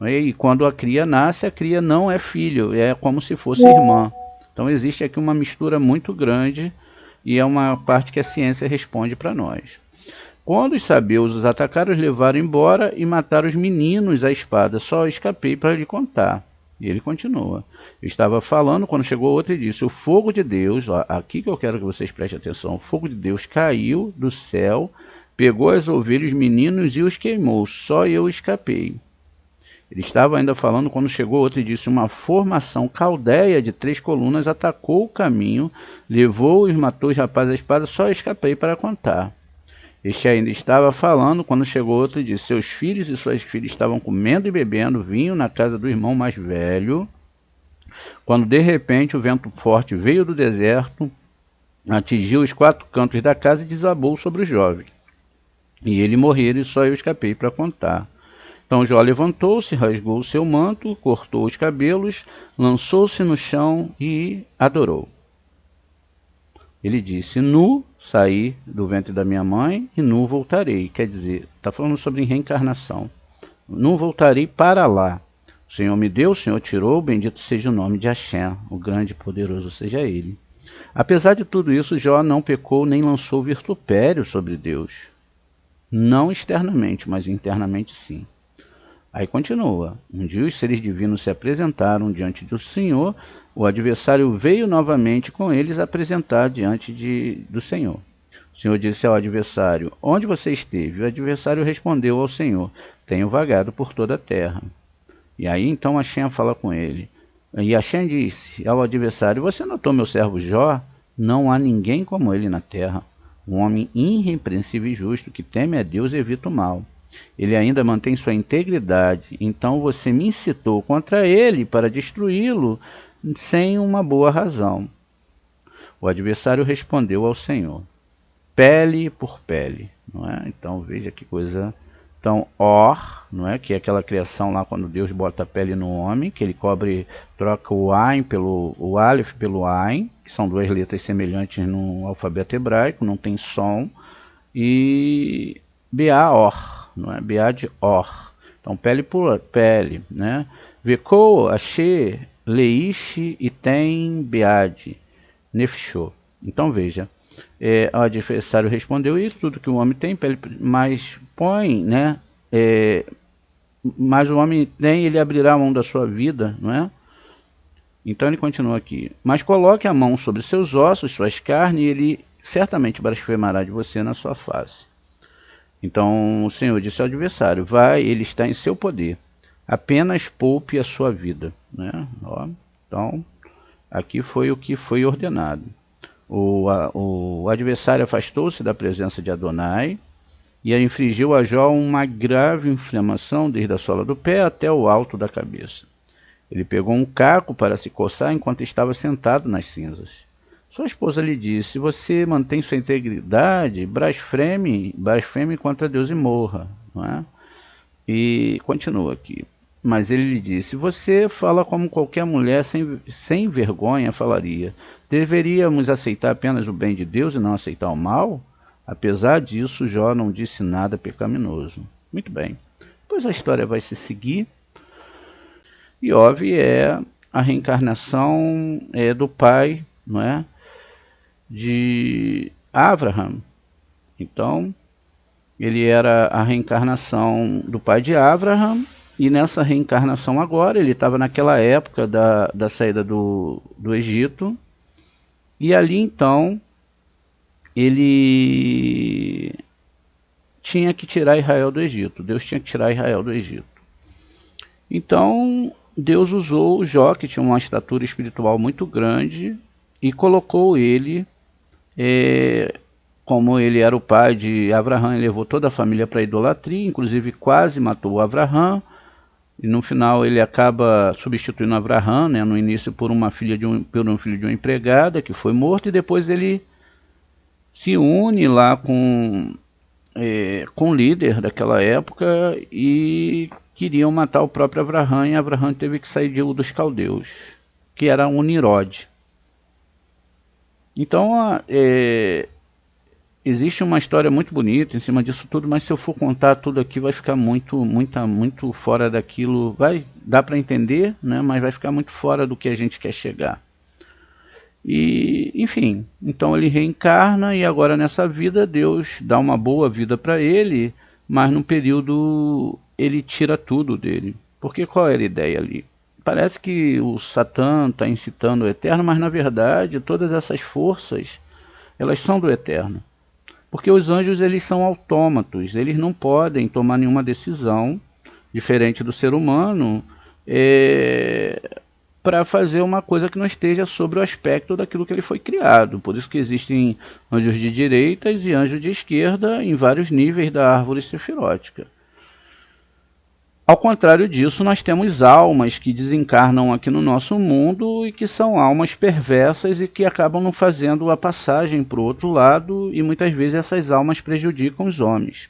E quando a cria nasce, a cria não é filho, é como se fosse irmã. Então existe aqui uma mistura muito grande e é uma parte que a ciência responde para nós. Quando os sabeus os atacaram, os levaram embora e mataram os meninos à espada. Só escapei para lhe contar. E ele continua. Eu estava falando quando chegou outro e disse, o fogo de Deus, ó, aqui que eu quero que vocês prestem atenção, o fogo de Deus caiu do céu, pegou as ovelhas, os meninos e os queimou. Só eu escapei. Ele estava ainda falando quando chegou outro e disse, uma formação caldeia de 3 colunas atacou o caminho, levou e matou os rapazes à espada, só escapei para contar. Este ainda estava falando quando chegou outro e disse, seus filhos e suas filhas estavam comendo e bebendo vinho na casa do irmão mais velho, quando de repente o vento forte veio do deserto, atingiu os 4 cantos da casa e desabou sobre os jovens. E ele morreu e só eu escapei para contar. Então Jó levantou-se, rasgou o seu manto, cortou os cabelos, lançou-se no chão e adorou. Ele disse, nu saí do ventre da minha mãe e nu voltarei. Quer dizer, está falando sobre reencarnação. Nu voltarei para lá. O Senhor me deu, o Senhor tirou, bendito seja o nome de Hashem, o grande e poderoso seja ele. Apesar de tudo isso, Jó não pecou nem lançou vitupério sobre Deus. Não externamente, mas internamente sim. Aí continua. Um dia os seres divinos se apresentaram diante do Senhor. O adversário veio novamente com eles apresentar diante do Senhor. O Senhor disse ao adversário: onde você esteve? O adversário respondeu ao Senhor: tenho vagado por toda a terra. E aí então Hashem fala com ele. E Hashem disse ao adversário: você notou meu servo Jó? Não há ninguém como ele na terra. Um homem irrepreensível e justo, que teme a Deus e evita o mal. Ele ainda mantém sua integridade. Então você me incitou contra ele para destruí-lo sem uma boa razão. O adversário respondeu ao Senhor: pele por pele. Não é? Então veja que coisa. Então, Or, não é? Que é aquela criação lá quando Deus bota a pele no homem, que ele troca o Ain o Aleph pelo Ain, que são duas letras semelhantes no alfabeto hebraico, não tem som, e Beaor, não é? Beá de Or. Então, pele por pele, né? Veko, Ashe, Leish e tem Bead, Nefshô. Então, veja. O adversário respondeu isso, tudo que o homem tem, mas põe, né? Mas o homem tem, ele abrirá a mão da sua vida, não é? Então ele continua aqui: mas coloque a mão sobre seus ossos, suas carnes, e ele certamente blasfemará de você na sua face. Então o Senhor disse ao adversário: vai, ele está em seu poder, apenas poupe a sua vida, né? Então aqui foi o que foi ordenado. O adversário afastou-se da presença de Adonai e infligiu a Jó uma grave inflamação desde a sola do pé até o alto da cabeça. Ele pegou um caco para se coçar enquanto estava sentado nas cinzas. Sua esposa lhe disse: você mantém sua integridade, blasfeme contra Deus e morra. Não é? E continua aqui. Mas ele lhe disse: você fala como qualquer mulher sem vergonha falaria. Deveríamos aceitar apenas o bem de Deus e não aceitar o mal? Apesar disso, Jó não disse nada pecaminoso. Muito bem. Depois a história vai se seguir. E Ov é a reencarnação do pai, não é? De Abraham. Então, ele era a reencarnação do pai de Abraham. E nessa reencarnação agora, ele estava naquela época da saída do Egito. E ali então, ele tinha que tirar Israel do Egito. Deus tinha que tirar Israel do Egito. Então, Deus usou Jó, que tinha uma estatura espiritual muito grande, e colocou ele, como ele era o pai de Abraão, ele levou toda a família para a idolatria, inclusive quase matou Abraão. E no final ele acaba substituindo Abraão, né, no início por um filho de uma empregada que foi morto, e depois ele se une lá com o líder daquela época e queriam matar o próprio Abraão, e Abraão teve que sair de Ur dos Caldeus, que era um Nimrod. Então existe uma história muito bonita em cima disso tudo, mas se eu for contar tudo aqui vai ficar muito fora daquilo. Vai dar para entender, né? Mas vai ficar muito fora do que a gente quer chegar. E, enfim, então ele reencarna e agora nessa vida Deus dá uma boa vida para ele, mas no período ele tira tudo dele. Porque qual era a ideia ali? Parece que o Satã está incitando o Eterno, mas na verdade todas essas forças, elas são do Eterno. Porque os anjos, eles são autômatos, eles não podem tomar nenhuma decisão, diferente do ser humano, para fazer uma coisa que não esteja sobre o aspecto daquilo que ele foi criado. Por isso que existem anjos de direita e anjos de esquerda em vários níveis da árvore sefirótica. Ao contrário disso, nós temos almas que desencarnam aqui no nosso mundo e que são almas perversas e que acabam não fazendo a passagem para o outro lado, e muitas vezes essas almas prejudicam os homens.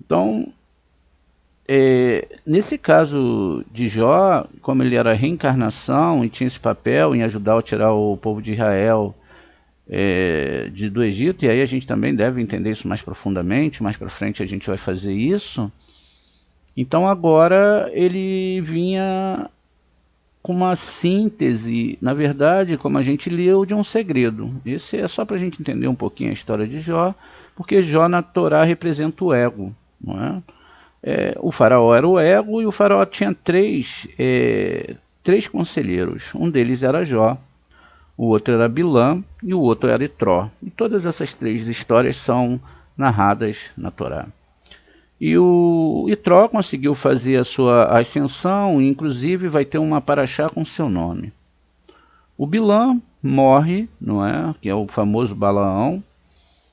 Então, nesse caso de Jó, como ele era a reencarnação e tinha esse papel em ajudar a tirar o povo de Israel do Egito, e aí a gente também deve entender isso mais profundamente, mais para frente a gente vai fazer isso. Então agora ele vinha com uma síntese, na verdade, como a gente leu, de um segredo. Esse é só para a gente entender um pouquinho a história de Jó, porque Jó na Torá representa o ego, não é? O faraó era o ego, e o faraó tinha três conselheiros. Um deles era Jó, o outro era Bilã e o outro era Itró. E todas essas três histórias são narradas na Torá. E o Itró conseguiu fazer a sua ascensão, inclusive vai ter uma paraxá com seu nome. O Bilã morre, não é? Que é o famoso Balaão.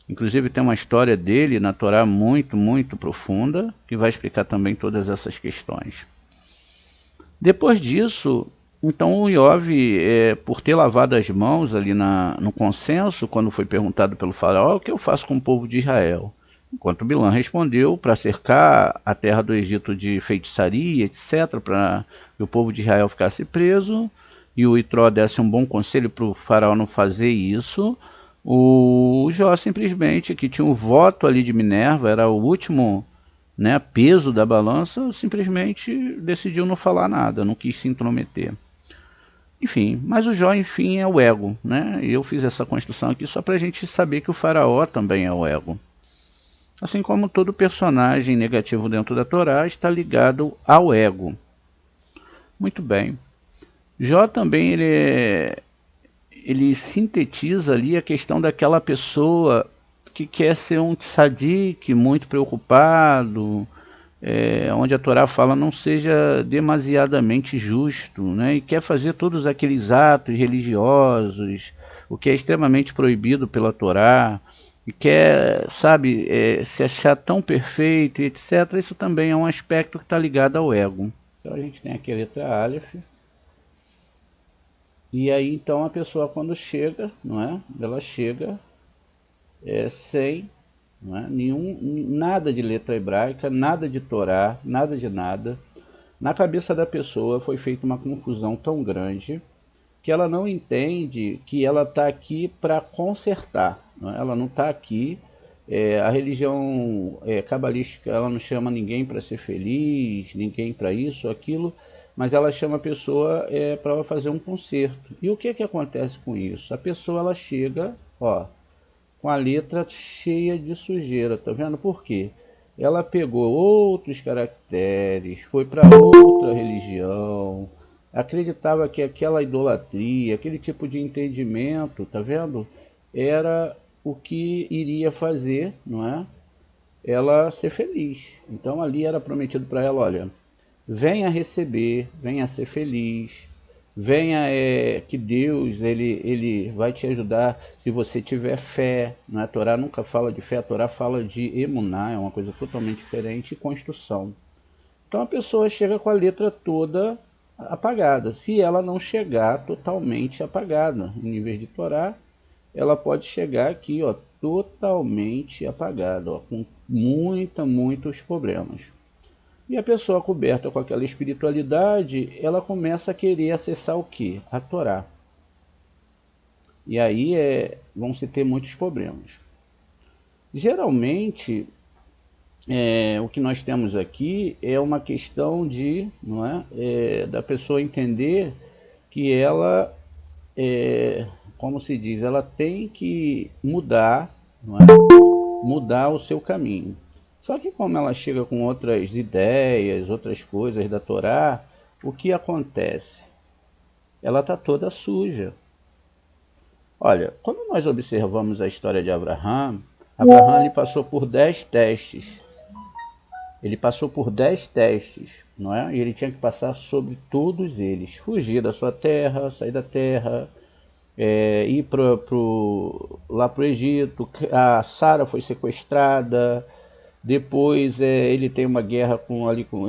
Inclusive tem uma história dele na Torá muito, muito profunda, que vai explicar também todas essas questões. Depois disso, então o Iov, por ter lavado as mãos ali no consenso, quando foi perguntado pelo faraó, o que eu faço com o povo de Israel? Enquanto Bilã respondeu para cercar a terra do Egito de feitiçaria, etc., para que o povo de Israel ficasse preso, e o Itró desse um bom conselho para o faraó não fazer isso, o Jó simplesmente, que tinha um voto ali de Minerva, era o último, né, peso da balança, simplesmente decidiu não falar nada, não quis se intrometer. Enfim, mas o Jó, enfim, é o ego, né? E eu fiz essa construção aqui só para a gente saber que o faraó também é o ego. Assim como todo personagem negativo dentro da Torá está ligado ao ego. Muito bem. Jó também ele sintetiza ali a questão daquela pessoa que quer ser um tzadik, muito preocupado, onde a Torá fala não seja demasiadamente justo, né? E quer fazer todos aqueles atos religiosos, o que é extremamente proibido pela Torá, e quer, sabe, se achar tão perfeito, etc. Isso também é um aspecto que está ligado ao ego. Então a gente tem aqui a letra Aleph. E aí então a pessoa quando chega, não é? Ela chega sem, não é? Nada de letra hebraica, nada de Torá, nada de nada. Na cabeça da pessoa foi feita uma confusão tão grande que ela não entende que ela está aqui para consertar, não é? Ela não está aqui. A religião cabalística, ela não chama ninguém para ser feliz, ninguém para isso ou aquilo, mas ela chama a pessoa para fazer um conserto. E o que acontece com isso? A pessoa ela chega, ó, com a letra cheia de sujeira, tá vendo por quê? Ela pegou outros caracteres, foi para outra religião, acreditava que aquela idolatria, aquele tipo de entendimento, tá vendo? Era o que iria fazer, não é? Ela ser feliz. Então ali era prometido para ela, olha, venha receber, venha ser feliz, venha que Deus ele vai te ajudar se você tiver fé. Não é? A Torá nunca fala de fé, a Torá fala de emuná, é uma coisa totalmente diferente, e construção. Então a pessoa chega com a letra toda apagada. Se ela não chegar totalmente apagada, em nível de Torá, ela pode chegar aqui, ó, totalmente apagada, ó, com muitos problemas. E a pessoa coberta com aquela espiritualidade, ela começa a querer acessar o quê? A Torá. E aí vão se ter muitos problemas. Geralmente, o que nós temos aqui é uma questão de, não é, da pessoa entender que ela, como se diz, ela tem que mudar, não é? Mudar o seu caminho. Só que como ela chega com outras ideias, outras coisas da Torá, o que acontece? Ela está toda suja. Olha, quando nós observamos a história de Abraham, ele passou por 10 testes. Ele passou por 10 testes, não é? E ele tinha que passar sobre todos eles. Fugir da sua terra, sair da terra, ir lá para o Egito. A Sara foi sequestrada. Depois ele tem uma guerra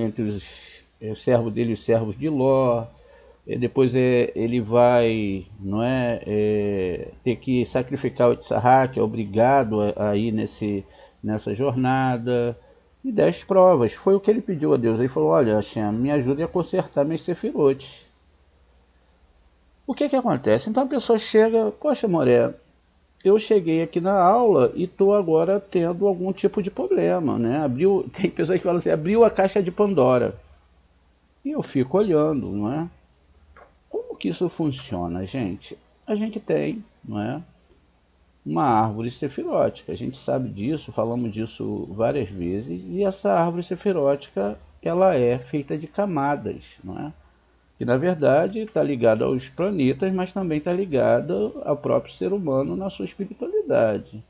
entre os servos dele e os servos de Ló. Depois ele vai, não é, ter que sacrificar o Itzahá, que é obrigado a ir nessa jornada. E 10 provas. Foi o que ele pediu a Deus. Ele falou, olha, Hashem, me ajude a consertar meus sefirotes. O que acontece? Então a pessoa chega, poxa, Moré, eu cheguei aqui na aula e estou agora tendo algum tipo de problema, né? Tem pessoas que falam assim, abriu a caixa de Pandora. E eu fico olhando, não é? que isso funciona, gente? A gente tem, não é, uma árvore sefirótica. A gente sabe disso, falamos disso várias vezes, e essa árvore sefirótica, ela é feita de camadas, não é? Que na verdade está ligada aos planetas, mas também está ligada ao próprio ser humano na sua espiritualidade.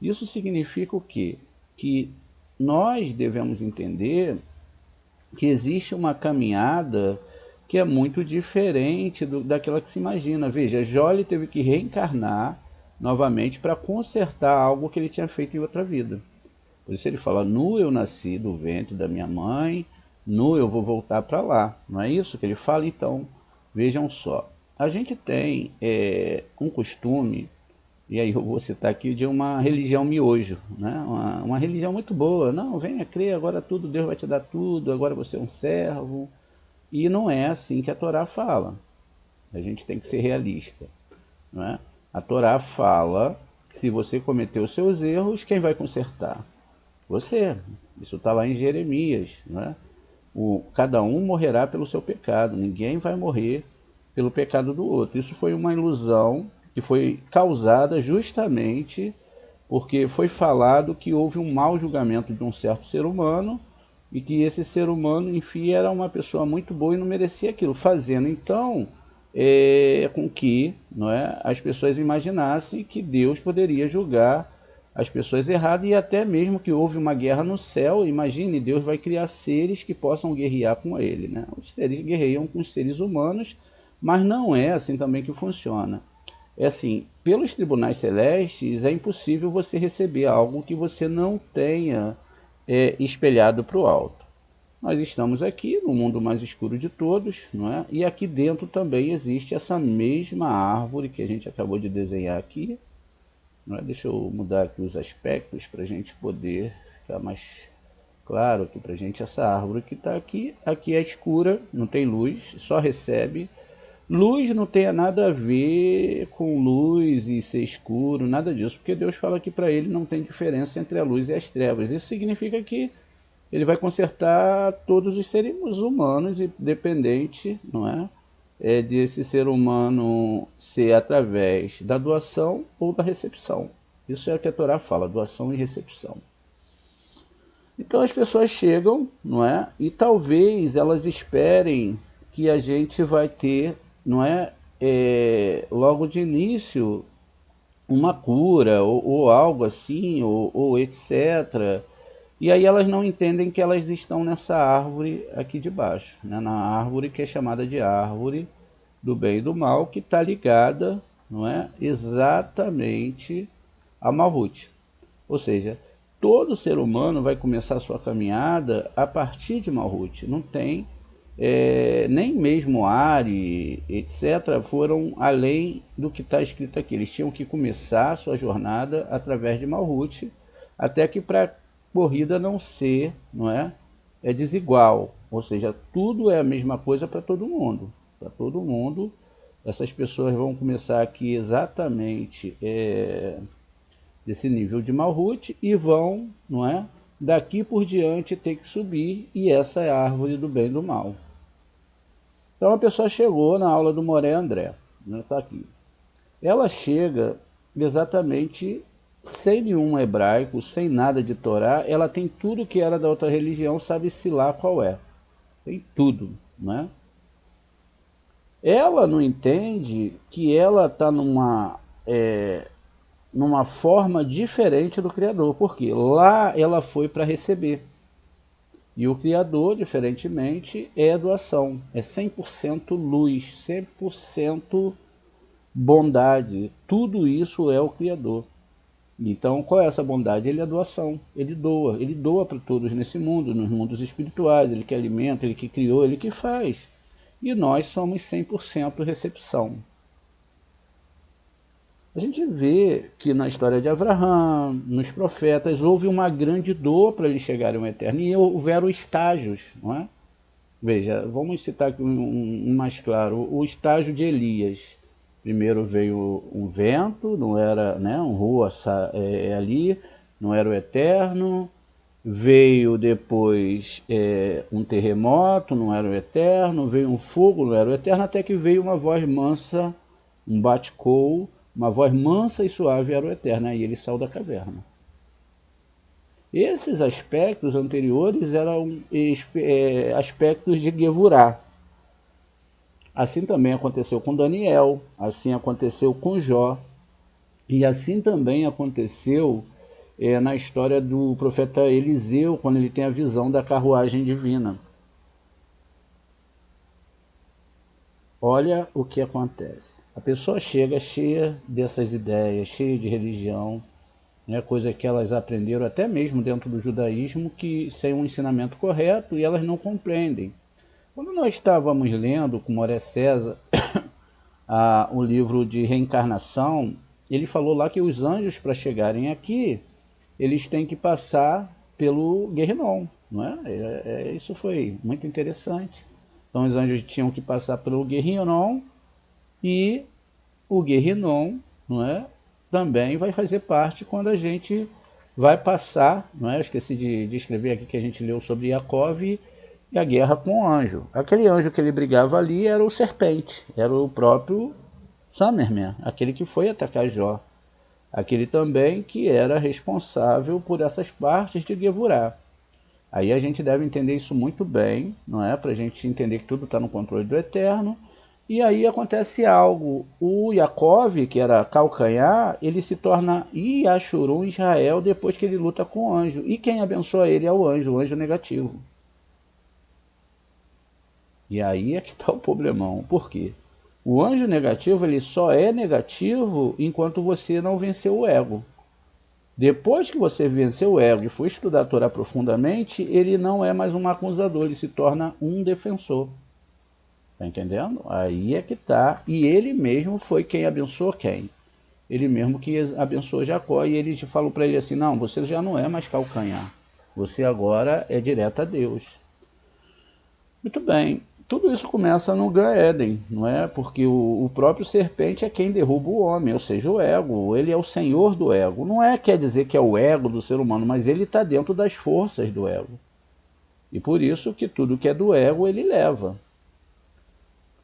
Isso significa o quê? Que nós devemos entender que existe uma caminhada que é muito diferente daquela que se imagina. Veja, Jolie teve que reencarnar novamente para consertar algo que ele tinha feito em outra vida. Por isso ele fala, nu eu nasci do ventre da minha mãe, nu eu vou voltar para lá. Não é isso que ele fala? Então, vejam só. A gente tem um costume, e aí eu vou citar aqui, de uma religião miojo, né? Uma religião muito boa. Não, venha crer, agora tudo, Deus vai te dar tudo, agora você é um servo. E não é assim que a Torá fala. A gente tem que ser realista, não é? A Torá fala que se você cometeu os seus erros, quem vai consertar? Você. Isso está lá em Jeremias, não é? Cada um morrerá pelo seu pecado, ninguém vai morrer pelo pecado do outro. Isso foi uma ilusão que foi causada justamente porque foi falado que houve um mau julgamento de um certo ser humano e que esse ser humano, enfim, era uma pessoa muito boa e não merecia aquilo, fazendo então com que, não é, as pessoas imaginassem que Deus poderia julgar as pessoas erradas e até mesmo que houve uma guerra no céu. Imagine, Deus vai criar seres que possam guerrear com ele, né? Os seres guerreiam com os seres humanos, mas não é assim também que funciona. É assim, pelos tribunais celestes é impossível você receber algo que você não tenha espelhado para o alto. Nós estamos aqui no mundo mais escuro de todos, não é? E aqui dentro também existe essa mesma árvore que a gente acabou de desenhar aqui. Não é? Deixa eu mudar aqui os aspectos para a gente poder ficar mais claro aqui para a gente. Essa árvore que está aqui, aqui é escura, não tem luz, só recebe. Luz não tem nada a ver com luz e ser escuro, nada disso, porque Deus fala que para ele não tem diferença entre a luz e as trevas. Isso significa que ele vai consertar todos os seres humanos, independente, não é? Desse ser humano ser através da doação ou da recepção. Isso é o que a Torá fala, doação e recepção. Então as pessoas chegam, não é? E talvez elas esperem que a gente vai ter, não é, logo de início uma cura ou algo assim, ou etc. E aí elas não entendem que elas estão nessa árvore aqui de baixo, né? Na árvore que é chamada de árvore do bem e do mal, que está ligada, não é, exatamente a Malhut. Ou seja, todo ser humano vai começar a sua caminhada a partir de Malhut. Não tem nem mesmo Ari, etc., foram além do que está escrito aqui. Eles tinham que começar a sua jornada através de Malhut, até que para a corrida não ser, não é, desigual. Ou seja, tudo é a mesma coisa para todo mundo. Para todo mundo, essas pessoas vão começar aqui exatamente desse nível de Malhut e vão, não é, daqui por diante ter que subir, e essa é a árvore do bem e do mal. Então a pessoa chegou na aula do Moré André, né, tá aqui. Ela chega exatamente sem nenhum hebraico, sem nada de Torá, ela tem tudo que era da outra religião, sabe-se lá qual é. Tem tudo, né? Ela não entende que ela está numa forma diferente do Criador, porque lá ela foi para receber. E o Criador, diferentemente, é doação, é 100% luz, 100% bondade, tudo isso é o Criador. Então, qual é essa bondade? Ele é doação, ele doa para todos nesse mundo, nos mundos espirituais, ele que alimenta, ele que criou, ele que faz. E nós somos 100% recepção. A gente vê que na história de Abraão, nos profetas, houve uma grande dor para eles chegarem ao eterno, e houveram estágios, não é? Veja, vamos citar aqui um mais claro, o estágio de Elias. Primeiro veio um vento, não era, né, um rua ali, não era o eterno. Veio depois um terremoto, não era o eterno, veio um fogo, não era o eterno, até que veio uma voz mansa, um bate-cou, uma voz mansa e suave era o eterno, aí ele saiu da caverna. Esses aspectos anteriores eram aspectos de Gevurah. Assim também aconteceu com Daniel, assim aconteceu com Jó, e assim também aconteceu na história do profeta Eliseu, quando ele tem a visão da carruagem divina. Olha o que acontece. A pessoa chega cheia dessas ideias, cheia de religião, né, coisa que elas aprenderam até mesmo dentro do judaísmo, que sem um ensinamento correto, e elas não compreendem. Quando nós estávamos lendo com Moré César o livro de reencarnação, ele falou lá que os anjos, para chegarem aqui, eles têm que passar pelo Guerrinom, não é? Isso foi muito interessante. Então os anjos tinham que passar pelo Guerrinom, e o Guerrinom, não é, também vai fazer parte quando a gente vai passar, não é? Eu esqueci de escrever aqui que a gente leu sobre Yaakov e a guerra com o anjo. Aquele anjo que ele brigava ali era o serpente, era o próprio Samerman, aquele que foi atacar Jó. Aquele também que era responsável por essas partes de Gevurah. Aí a gente deve entender isso muito bem, não é? Para a gente entender que tudo está no controle do Eterno. E aí acontece algo. O Yaakov, que era calcanhar, ele se torna Yashurum Israel depois que ele luta com o anjo. E quem abençoa ele é o anjo negativo. E aí é que está o problemão. Por quê? O anjo negativo ele só é negativo enquanto você não venceu o ego. Depois que você venceu o ego e foi estudar a Torá profundamente, ele não é mais um acusador, ele se torna um defensor. Tá entendendo? Aí é que tá. E ele mesmo foi quem abençoou quem? Ele mesmo que abençoou Jacó, e ele falou para ele assim, não, você já não é mais calcanhar. Você agora é direto a Deus. Muito bem. Tudo isso começa no Gan Eden, não é? Porque o próprio serpente é quem derruba o homem, ou seja, o ego. Ele é o senhor do ego. Não quer dizer que é o ego do ser humano, mas ele está dentro das forças do ego. E por isso que tudo que é do ego ele leva.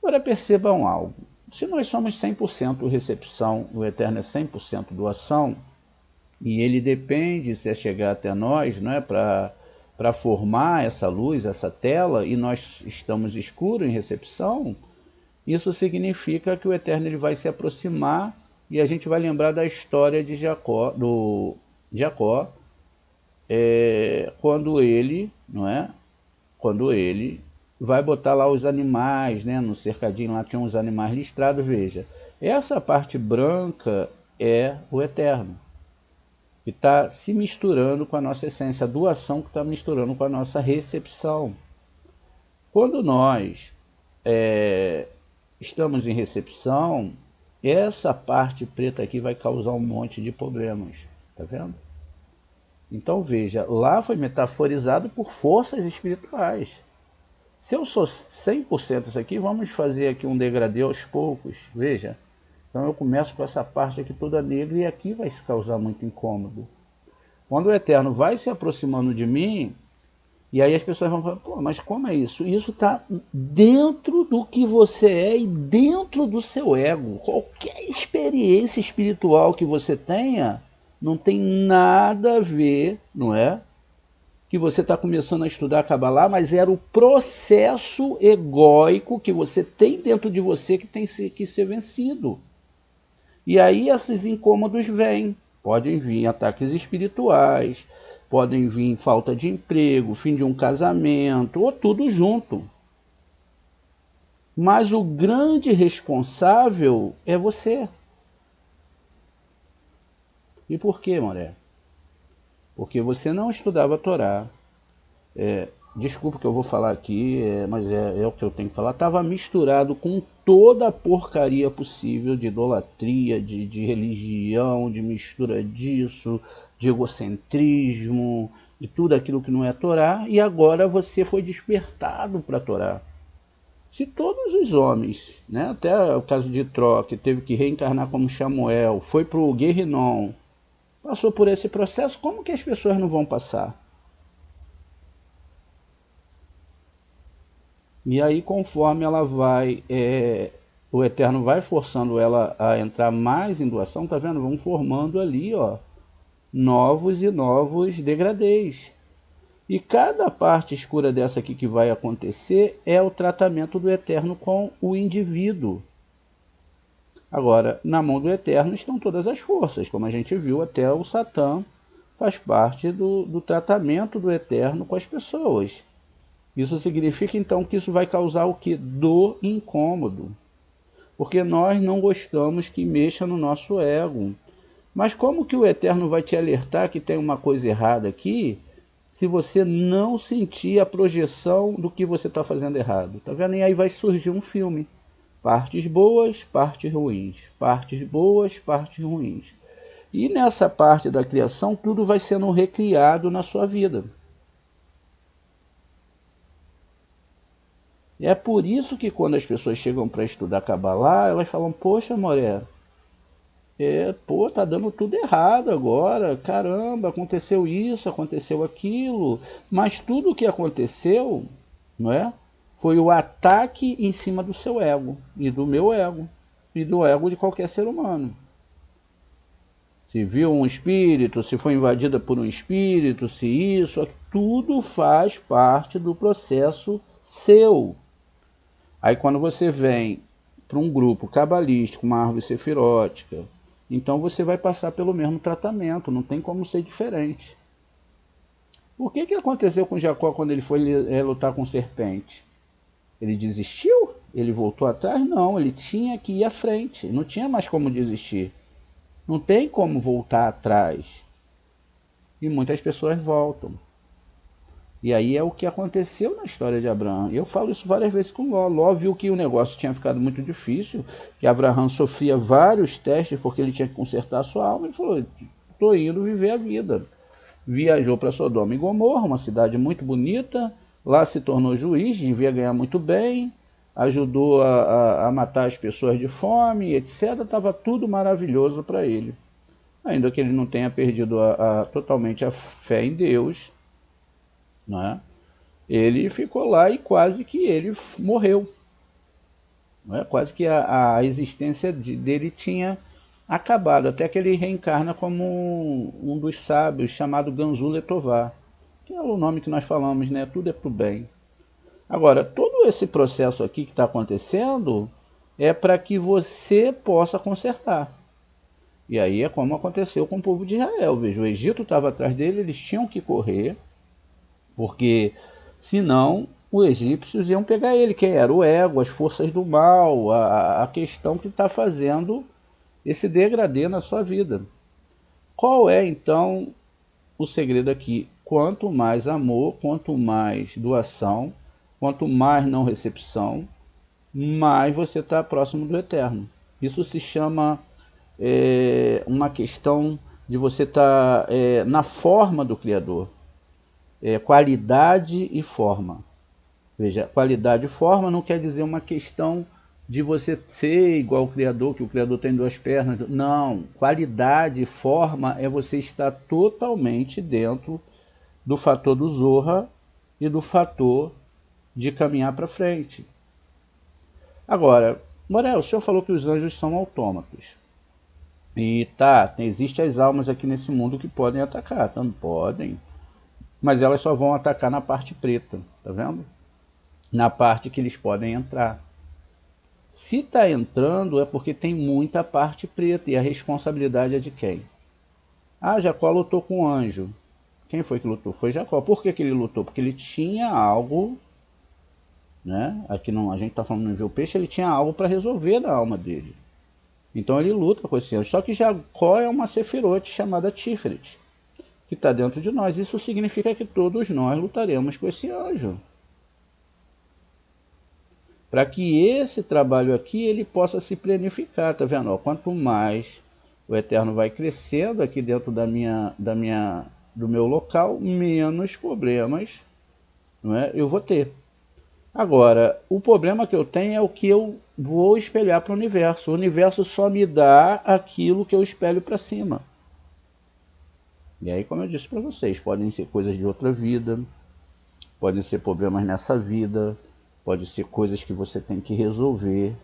Agora percebam algo. Se nós somos 100% recepção, o Eterno é 100% doação, e ele depende se chegar até nós, não é, para formar essa luz, essa tela, e nós estamos escuros em recepção, isso significa que o Eterno ele vai se aproximar, e a gente vai lembrar da história de Jacó, quando ele, não é? Quando ele vai botar lá os animais, né? No cercadinho lá tinha uns animais listrados, veja. Essa parte branca é o Eterno, que está se misturando com a nossa essência, a doação que está misturando com a nossa recepção. Quando nós estamos em recepção, essa parte preta aqui vai causar um monte de problemas, tá vendo? Então veja, lá foi metaforizado por forças espirituais. Se eu sou 100% isso aqui, vamos fazer aqui um degradê aos poucos, veja. Então eu começo com essa parte aqui toda negra e aqui vai se causar muito incômodo. Quando o Eterno vai se aproximando de mim, e aí as pessoas vão falar, pô, mas como é isso? Isso está dentro do que você é e dentro do seu ego. Qualquer experiência espiritual que você tenha, não tem nada a ver, não é? Que você está começando a estudar a Kabbalah, mas era o processo egóico que você tem dentro de você que tem que ser vencido. E aí esses incômodos vêm. Podem vir ataques espirituais, podem vir falta de emprego, fim de um casamento, ou tudo junto. Mas o grande responsável é você. E por quê, Moré? Porque você não estudava a Torá. Desculpa que eu vou falar aqui, mas é o que eu tenho que falar. Estava misturado com toda a porcaria possível de idolatria, de religião, de mistura disso, de egocentrismo, de tudo aquilo que não é Torá. E agora você foi despertado para a Torá. Se todos os homens, né, até o caso de Tró, que teve que reencarnar como Samuel, foi para o Guerrinom, passou por esse processo, como que as pessoas não vão passar? E aí, conforme ela vai, o Eterno vai forçando ela a entrar mais em doação, tá vendo? Vão formando ali, ó, novos e novos degradês. E cada parte escura dessa aqui que vai acontecer é o tratamento do Eterno com o indivíduo. Agora, na mão do Eterno estão todas as forças, como a gente viu, até o Satã faz parte do tratamento do Eterno com as pessoas. Isso significa então que isso vai causar o que? Dor e incômodo. Porque nós não gostamos que mexa no nosso ego. Mas como que o Eterno vai te alertar que tem uma coisa errada aqui, se você não sentir a projeção do que você está fazendo errado? Tá vendo? E aí vai surgir um filme. Partes boas, partes ruins. Partes boas, partes ruins. E nessa parte da criação, tudo vai sendo recriado na sua vida. E é por isso que quando as pessoas chegam para estudar Kabbalah, elas falam, poxa, Moré, pô, tá dando tudo errado agora, caramba, aconteceu isso, aconteceu aquilo, mas tudo o que aconteceu, não é? Foi o ataque em cima do seu ego, e do meu ego, e do ego de qualquer ser humano. Se viu um espírito, se foi invadida por um espírito, se isso, tudo faz parte do processo seu. Aí quando você vem para um grupo cabalístico, uma árvore sefirótica, então você vai passar pelo mesmo tratamento, não tem como ser diferente. O que aconteceu com Jacó quando ele foi lutar com serpente? Ele desistiu? Ele voltou atrás? Não, ele tinha que ir à frente, não tinha mais como desistir. Não tem como voltar atrás. E muitas pessoas voltam. E aí é o que aconteceu na história de Abraão. Eu falo isso várias vezes com Ló. Ló viu que o negócio tinha ficado muito difícil, que Abraão sofria vários testes porque ele tinha que consertar a sua alma. Ele falou, estou indo viver a vida. Viajou para Sodoma e Gomorra, uma cidade muito bonita. Lá se tornou juiz, devia ganhar muito bem. Ajudou a matar as pessoas de fome, etc. Estava tudo maravilhoso para ele. Ainda que ele não tenha perdido totalmente a fé em Deus, não é? Ele ficou lá e quase que ele morreu. Não é? Quase que a existência dele tinha acabado, até que ele reencarna como um dos sábios chamado Ganzu Letová, que é o nome que nós falamos, né? Tudo é pro bem. Agora, todo esse processo aqui que está acontecendo é para que você possa consertar. E aí é como aconteceu com o povo de Israel. Veja, o Egito estava atrás dele, eles tinham que correr, porque senão os egípcios iam pegar ele. Quem era? O ego, as forças do mal, a questão que está fazendo esse degradê na sua vida. Qual é então o segredo aqui? Quanto mais amor, quanto mais doação, quanto mais não recepção, mais você está próximo do Eterno. Isso se chama uma questão de você estar na forma do Criador. Qualidade e forma. Veja, qualidade e forma não quer dizer uma questão de você ser igual ao Criador, que o Criador tem duas pernas. Não, qualidade e forma é você estar totalmente dentro do fator do Zohar e do fator de caminhar para frente. Agora, Morel, o senhor falou que os anjos são autômatos. E tá, existem as almas aqui nesse mundo que podem atacar, então podem, mas elas só vão atacar na parte preta, tá vendo? Na parte que eles podem entrar. Se está entrando é porque tem muita parte preta e a responsabilidade é de quem? Ah, Jacó lutou com o anjo. Quem foi que lutou? Foi Jacó. Por que ele lutou? Porque ele tinha algo, né? Aqui não, a gente está falando no nível peixe, ele tinha algo para resolver na alma dele. Então ele luta com esse anjo. Só que Jacó é uma sefirote chamada Tiferet, que está dentro de nós. Isso significa que todos nós lutaremos com esse anjo. Para que esse trabalho aqui ele possa se planificar, tá vendo? Quanto mais o Eterno vai crescendo aqui dentro do meu local, menos problemas, não é, eu vou ter. Agora, o problema que eu tenho é o que eu vou espelhar para o universo. O universo só me dá aquilo que eu espelho para cima. E aí, como eu disse para vocês, podem ser coisas de outra vida, podem ser problemas nessa vida, pode ser coisas que você tem que resolver.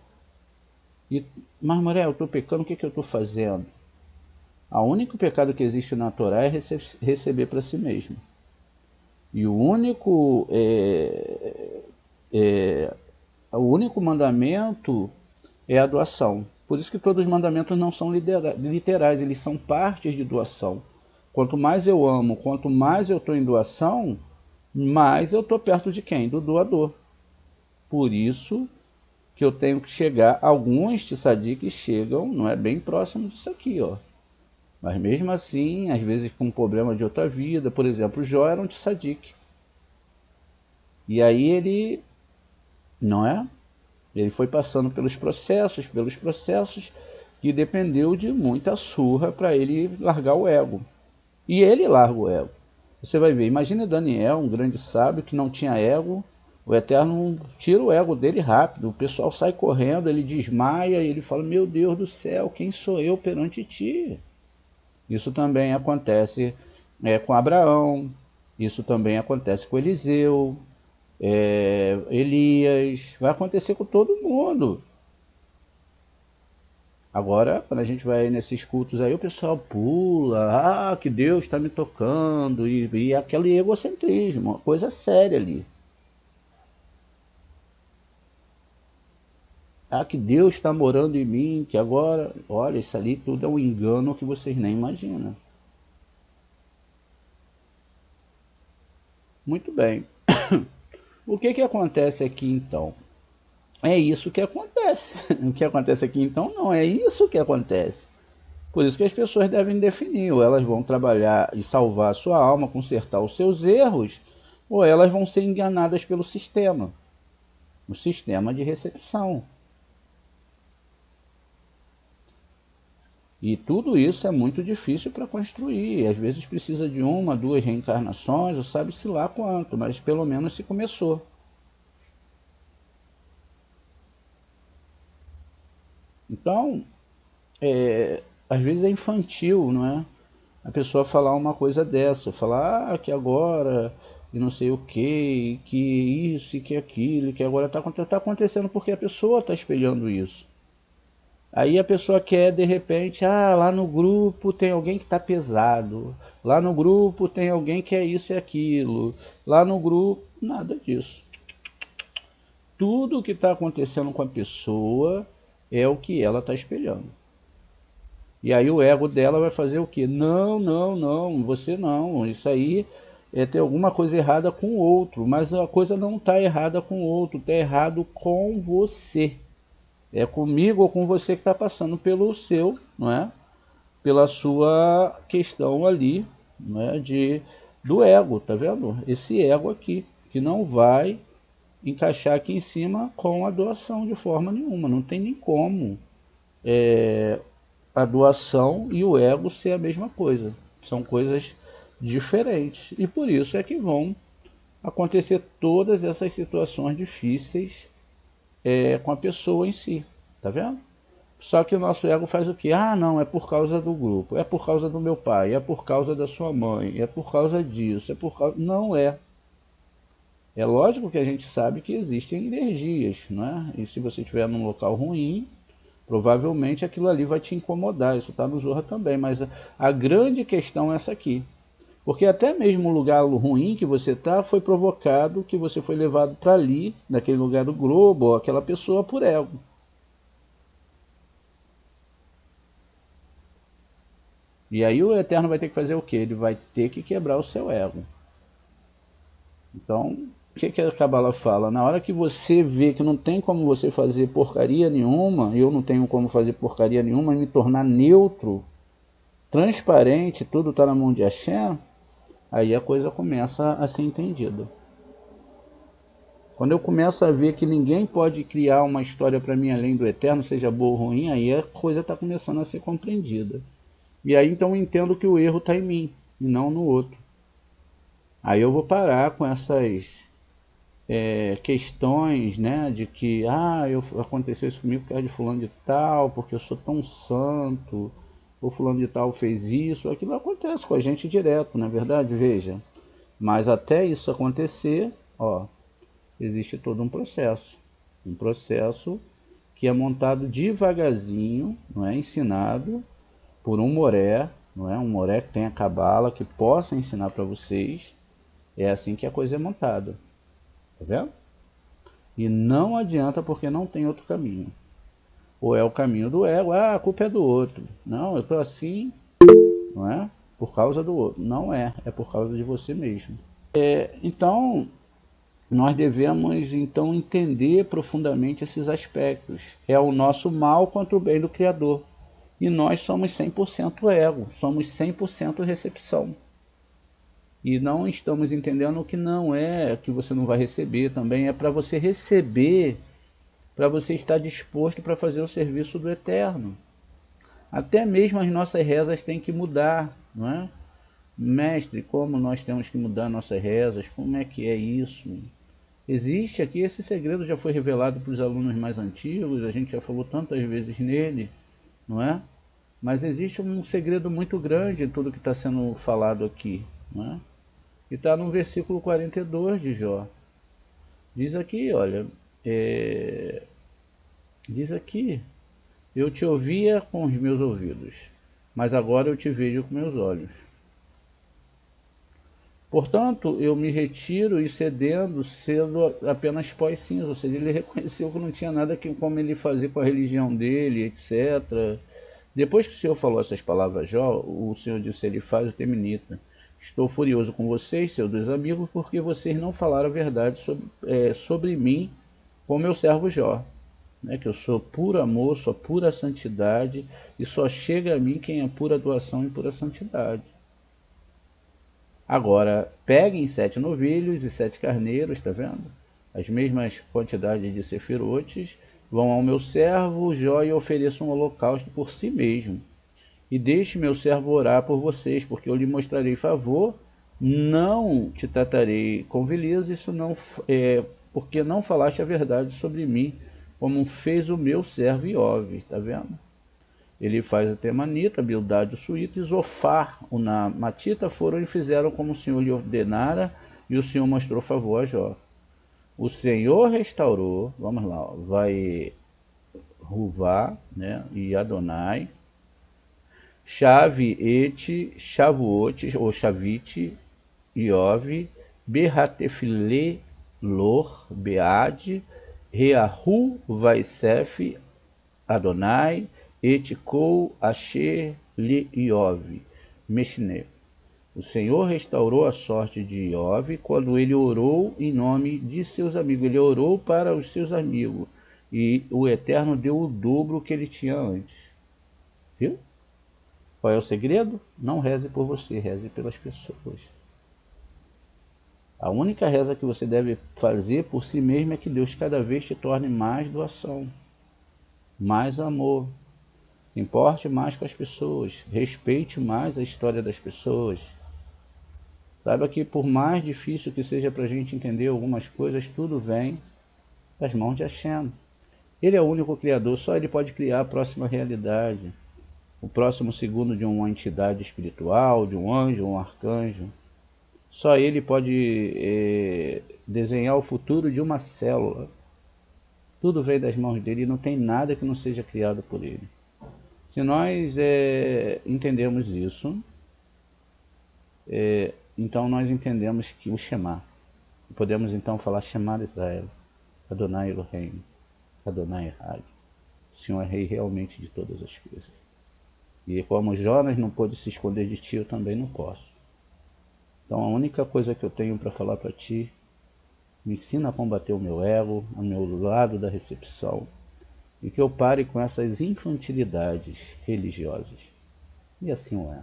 Mas, Morel, eu estou pecando, o que eu estou fazendo? O único pecado que existe na Torá é receber para si mesmo. E o único mandamento é a doação. Por isso que todos os mandamentos não são literais, eles são partes de doação. Quanto mais eu amo, quanto mais eu estou em doação, mais eu estou perto de quem? Do doador. Por isso que eu tenho que chegar, alguns tzadikim chegam, não é bem próximo disso aqui, ó. Mas mesmo assim, às vezes com um problema de outra vida, por exemplo, Jó era um tzadik. E aí ele, não é? Ele foi passando pelos processos, que dependeu de muita surra para ele largar o ego. E ele larga o ego. Você vai ver, imagina Daniel, um grande sábio que não tinha ego, o Eterno tira o ego dele rápido, o pessoal sai correndo, ele desmaia, e ele fala, meu Deus do céu, quem sou eu perante ti? Isso também acontece com Abraão, isso também acontece com Eliseu, Elias, vai acontecer com todo mundo. Agora, quando a gente vai nesses cultos aí, o pessoal pula, que Deus está me tocando, e aquele egocentrismo, uma coisa séria ali. Que Deus está morando em mim, que agora, olha, isso ali tudo é um engano que vocês nem imaginam. Muito bem. O que acontece aqui então? É isso que acontece. O que acontece aqui então não, é isso que acontece. Por isso que as pessoas devem definir, ou elas vão trabalhar e salvar a sua alma, consertar os seus erros, ou elas vão ser enganadas pelo sistema. O sistema de recepção. E tudo isso é muito difícil para construir. Às vezes precisa de 1, 2 reencarnações, ou sabe-se lá quanto, mas pelo menos se começou. Então, às vezes é infantil, não é? A pessoa falar uma coisa dessa, falar que agora, e não sei o que isso, e que aquilo, que agora está acontecendo porque a pessoa está espelhando isso. Aí a pessoa quer, de repente, lá no grupo tem alguém que está pesado, lá no grupo tem alguém que é isso e aquilo, lá no grupo, nada disso. Tudo o que está acontecendo com a pessoa é o que ela está espelhando. E aí o ego dela vai fazer o quê? Não, você não, isso aí ter alguma coisa errada com o outro, mas a coisa não está errada com o outro, está errado com você. É comigo ou com você que está passando pelo seu, não é? Pela sua questão ali, não é? Do ego, tá vendo? Esse ego aqui, que não vai encaixar aqui em cima com a doação de forma nenhuma. Não tem nem como a doação e o ego ser a mesma coisa. São coisas diferentes. E por isso é que vão acontecer todas essas situações difíceis com a pessoa em si, tá vendo? Só que o nosso ego faz o quê? Não, é por causa do grupo, é por causa do meu pai, é por causa da sua mãe, é por causa disso, é por causa... Não é. É lógico que a gente sabe que existem energias, não é? E se você estiver num local ruim, provavelmente aquilo ali vai te incomodar, isso está no Zohar também, mas a grande questão é essa aqui. Porque até mesmo o lugar ruim que você está foi provocado, que você foi levado para ali, naquele lugar do globo, ou aquela pessoa por ego. E aí o Eterno vai ter que fazer o quê? Ele vai ter que quebrar o seu ego. Então, o que a Kabbalah fala? Na hora que você vê que não tem como você fazer porcaria nenhuma, eu não tenho como fazer porcaria nenhuma, me tornar neutro, transparente, tudo está na mão de Hashem, aí a coisa começa a ser entendida. Quando eu começo a ver que ninguém pode criar uma história para mim além do Eterno, seja boa ou ruim, aí a coisa está começando a ser compreendida. E aí então eu entendo que o erro está em mim e não no outro. Aí eu vou parar com essas questões, né, de que aconteceu isso comigo por causa de fulano de tal, porque eu sou tão santo, ou fulano de tal fez isso. Aquilo acontece com a gente direto, não é verdade? Veja. Mas até isso acontecer, existe todo um processo que é montado devagarzinho, não é, ensinado por um moré, não é, um moré que tenha cabala, que possa ensinar para vocês. É assim que a coisa é montada, tá vendo? E não adianta, porque não tem outro caminho. Ou é o caminho do ego, a culpa é do outro. Não, eu tô assim, não é? Por causa do outro. Não é, é por causa de você mesmo. Então, nós devemos então entender profundamente esses aspectos. É o nosso mal contra o bem do Criador. E nós somos 100% ego, somos 100% recepção. E não estamos entendendo que não é que você não vai receber também, é para você receber, para você estar disposto para fazer o serviço do Eterno. Até mesmo as nossas rezas têm que mudar, não é? Mestre, como nós temos que mudar nossas rezas? Como é que é isso? Existe aqui, esse segredo já foi revelado para os alunos mais antigos, a gente já falou tantas vezes nele, não é? Mas existe um segredo muito grande em tudo que está sendo falado aqui, não é? E está no versículo 42 de Jó. Diz aqui, olha, diz aqui: eu te ouvia com os meus ouvidos, mas agora eu te vejo com meus olhos. Portanto, eu me retiro e cedendo, sendo apenas pó e cinza. Ou seja, ele reconheceu que não tinha nada como ele fazer com a religião dele, etc. Depois que o Senhor falou essas palavras a Jó, o Senhor disse: ele faz o teminita. Estou furioso com vocês, seus dois amigos, porque vocês não falaram a verdade sobre mim com meu servo Jó. Que eu sou puro amor, sou pura santidade, e só chega a mim quem é pura doação e pura santidade. Agora, peguem 7 novilhos e 7 carneiros, está vendo? As mesmas quantidades de sefirotes, vão ao meu servo Jó e ofereçam um holocausto por si mesmo. E deixe meu servo orar por vocês, porque eu lhe mostrarei favor, não te tratarei com vileza, isso não porque não falaste a verdade sobre mim, como fez o meu servo Iove, tá vendo? Ele faz a Temanita, Bildade, o Suíta, e Zofar, o Namatita, foram e fizeram como o Senhor lhe ordenara, e o Senhor mostrou favor a Jó. O Senhor restaurou, vamos lá, vai Ruvá, né, e Adonai, Chave, Et, Shavuot, ou Shavite, Iove, Berratefile, Lor, Bead, Reahu, Vaisef, Adonai, Eticou, Asher, Li, Iove, Meshne. O Senhor restaurou a sorte de Iove quando ele orou em nome de seus amigos. Ele orou para os seus amigos. E o Eterno deu o dobro que ele tinha antes. Viu? Qual é o segredo? Não reze por você, reze pelas pessoas. A única reza que você deve fazer por si mesmo é que Deus cada vez te torne mais doação, mais amor. Se importe mais com as pessoas, respeite mais a história das pessoas. Saiba que por mais difícil que seja para a gente entender algumas coisas, tudo vem das mãos de Hashem. Ele é o único criador, só ele pode criar a próxima realidade. O próximo segundo de uma entidade espiritual, de um anjo, um arcanjo. Só ele pode desenhar o futuro de uma célula. Tudo vem das mãos dele e não tem nada que não seja criado por ele. Se nós entendemos isso, então nós entendemos que o Shema. Podemos então falar Shema de Israel, Adonai Elohim, Adonai Echad. O Senhor é rei realmente de todas as coisas. E como Jonas não pôde se esconder de ti, eu também não posso. Então a única coisa que eu tenho para falar para ti, me ensina a combater o meu ego, o meu lado da recepção, e que eu pare com essas infantilidades religiosas. E assim o é.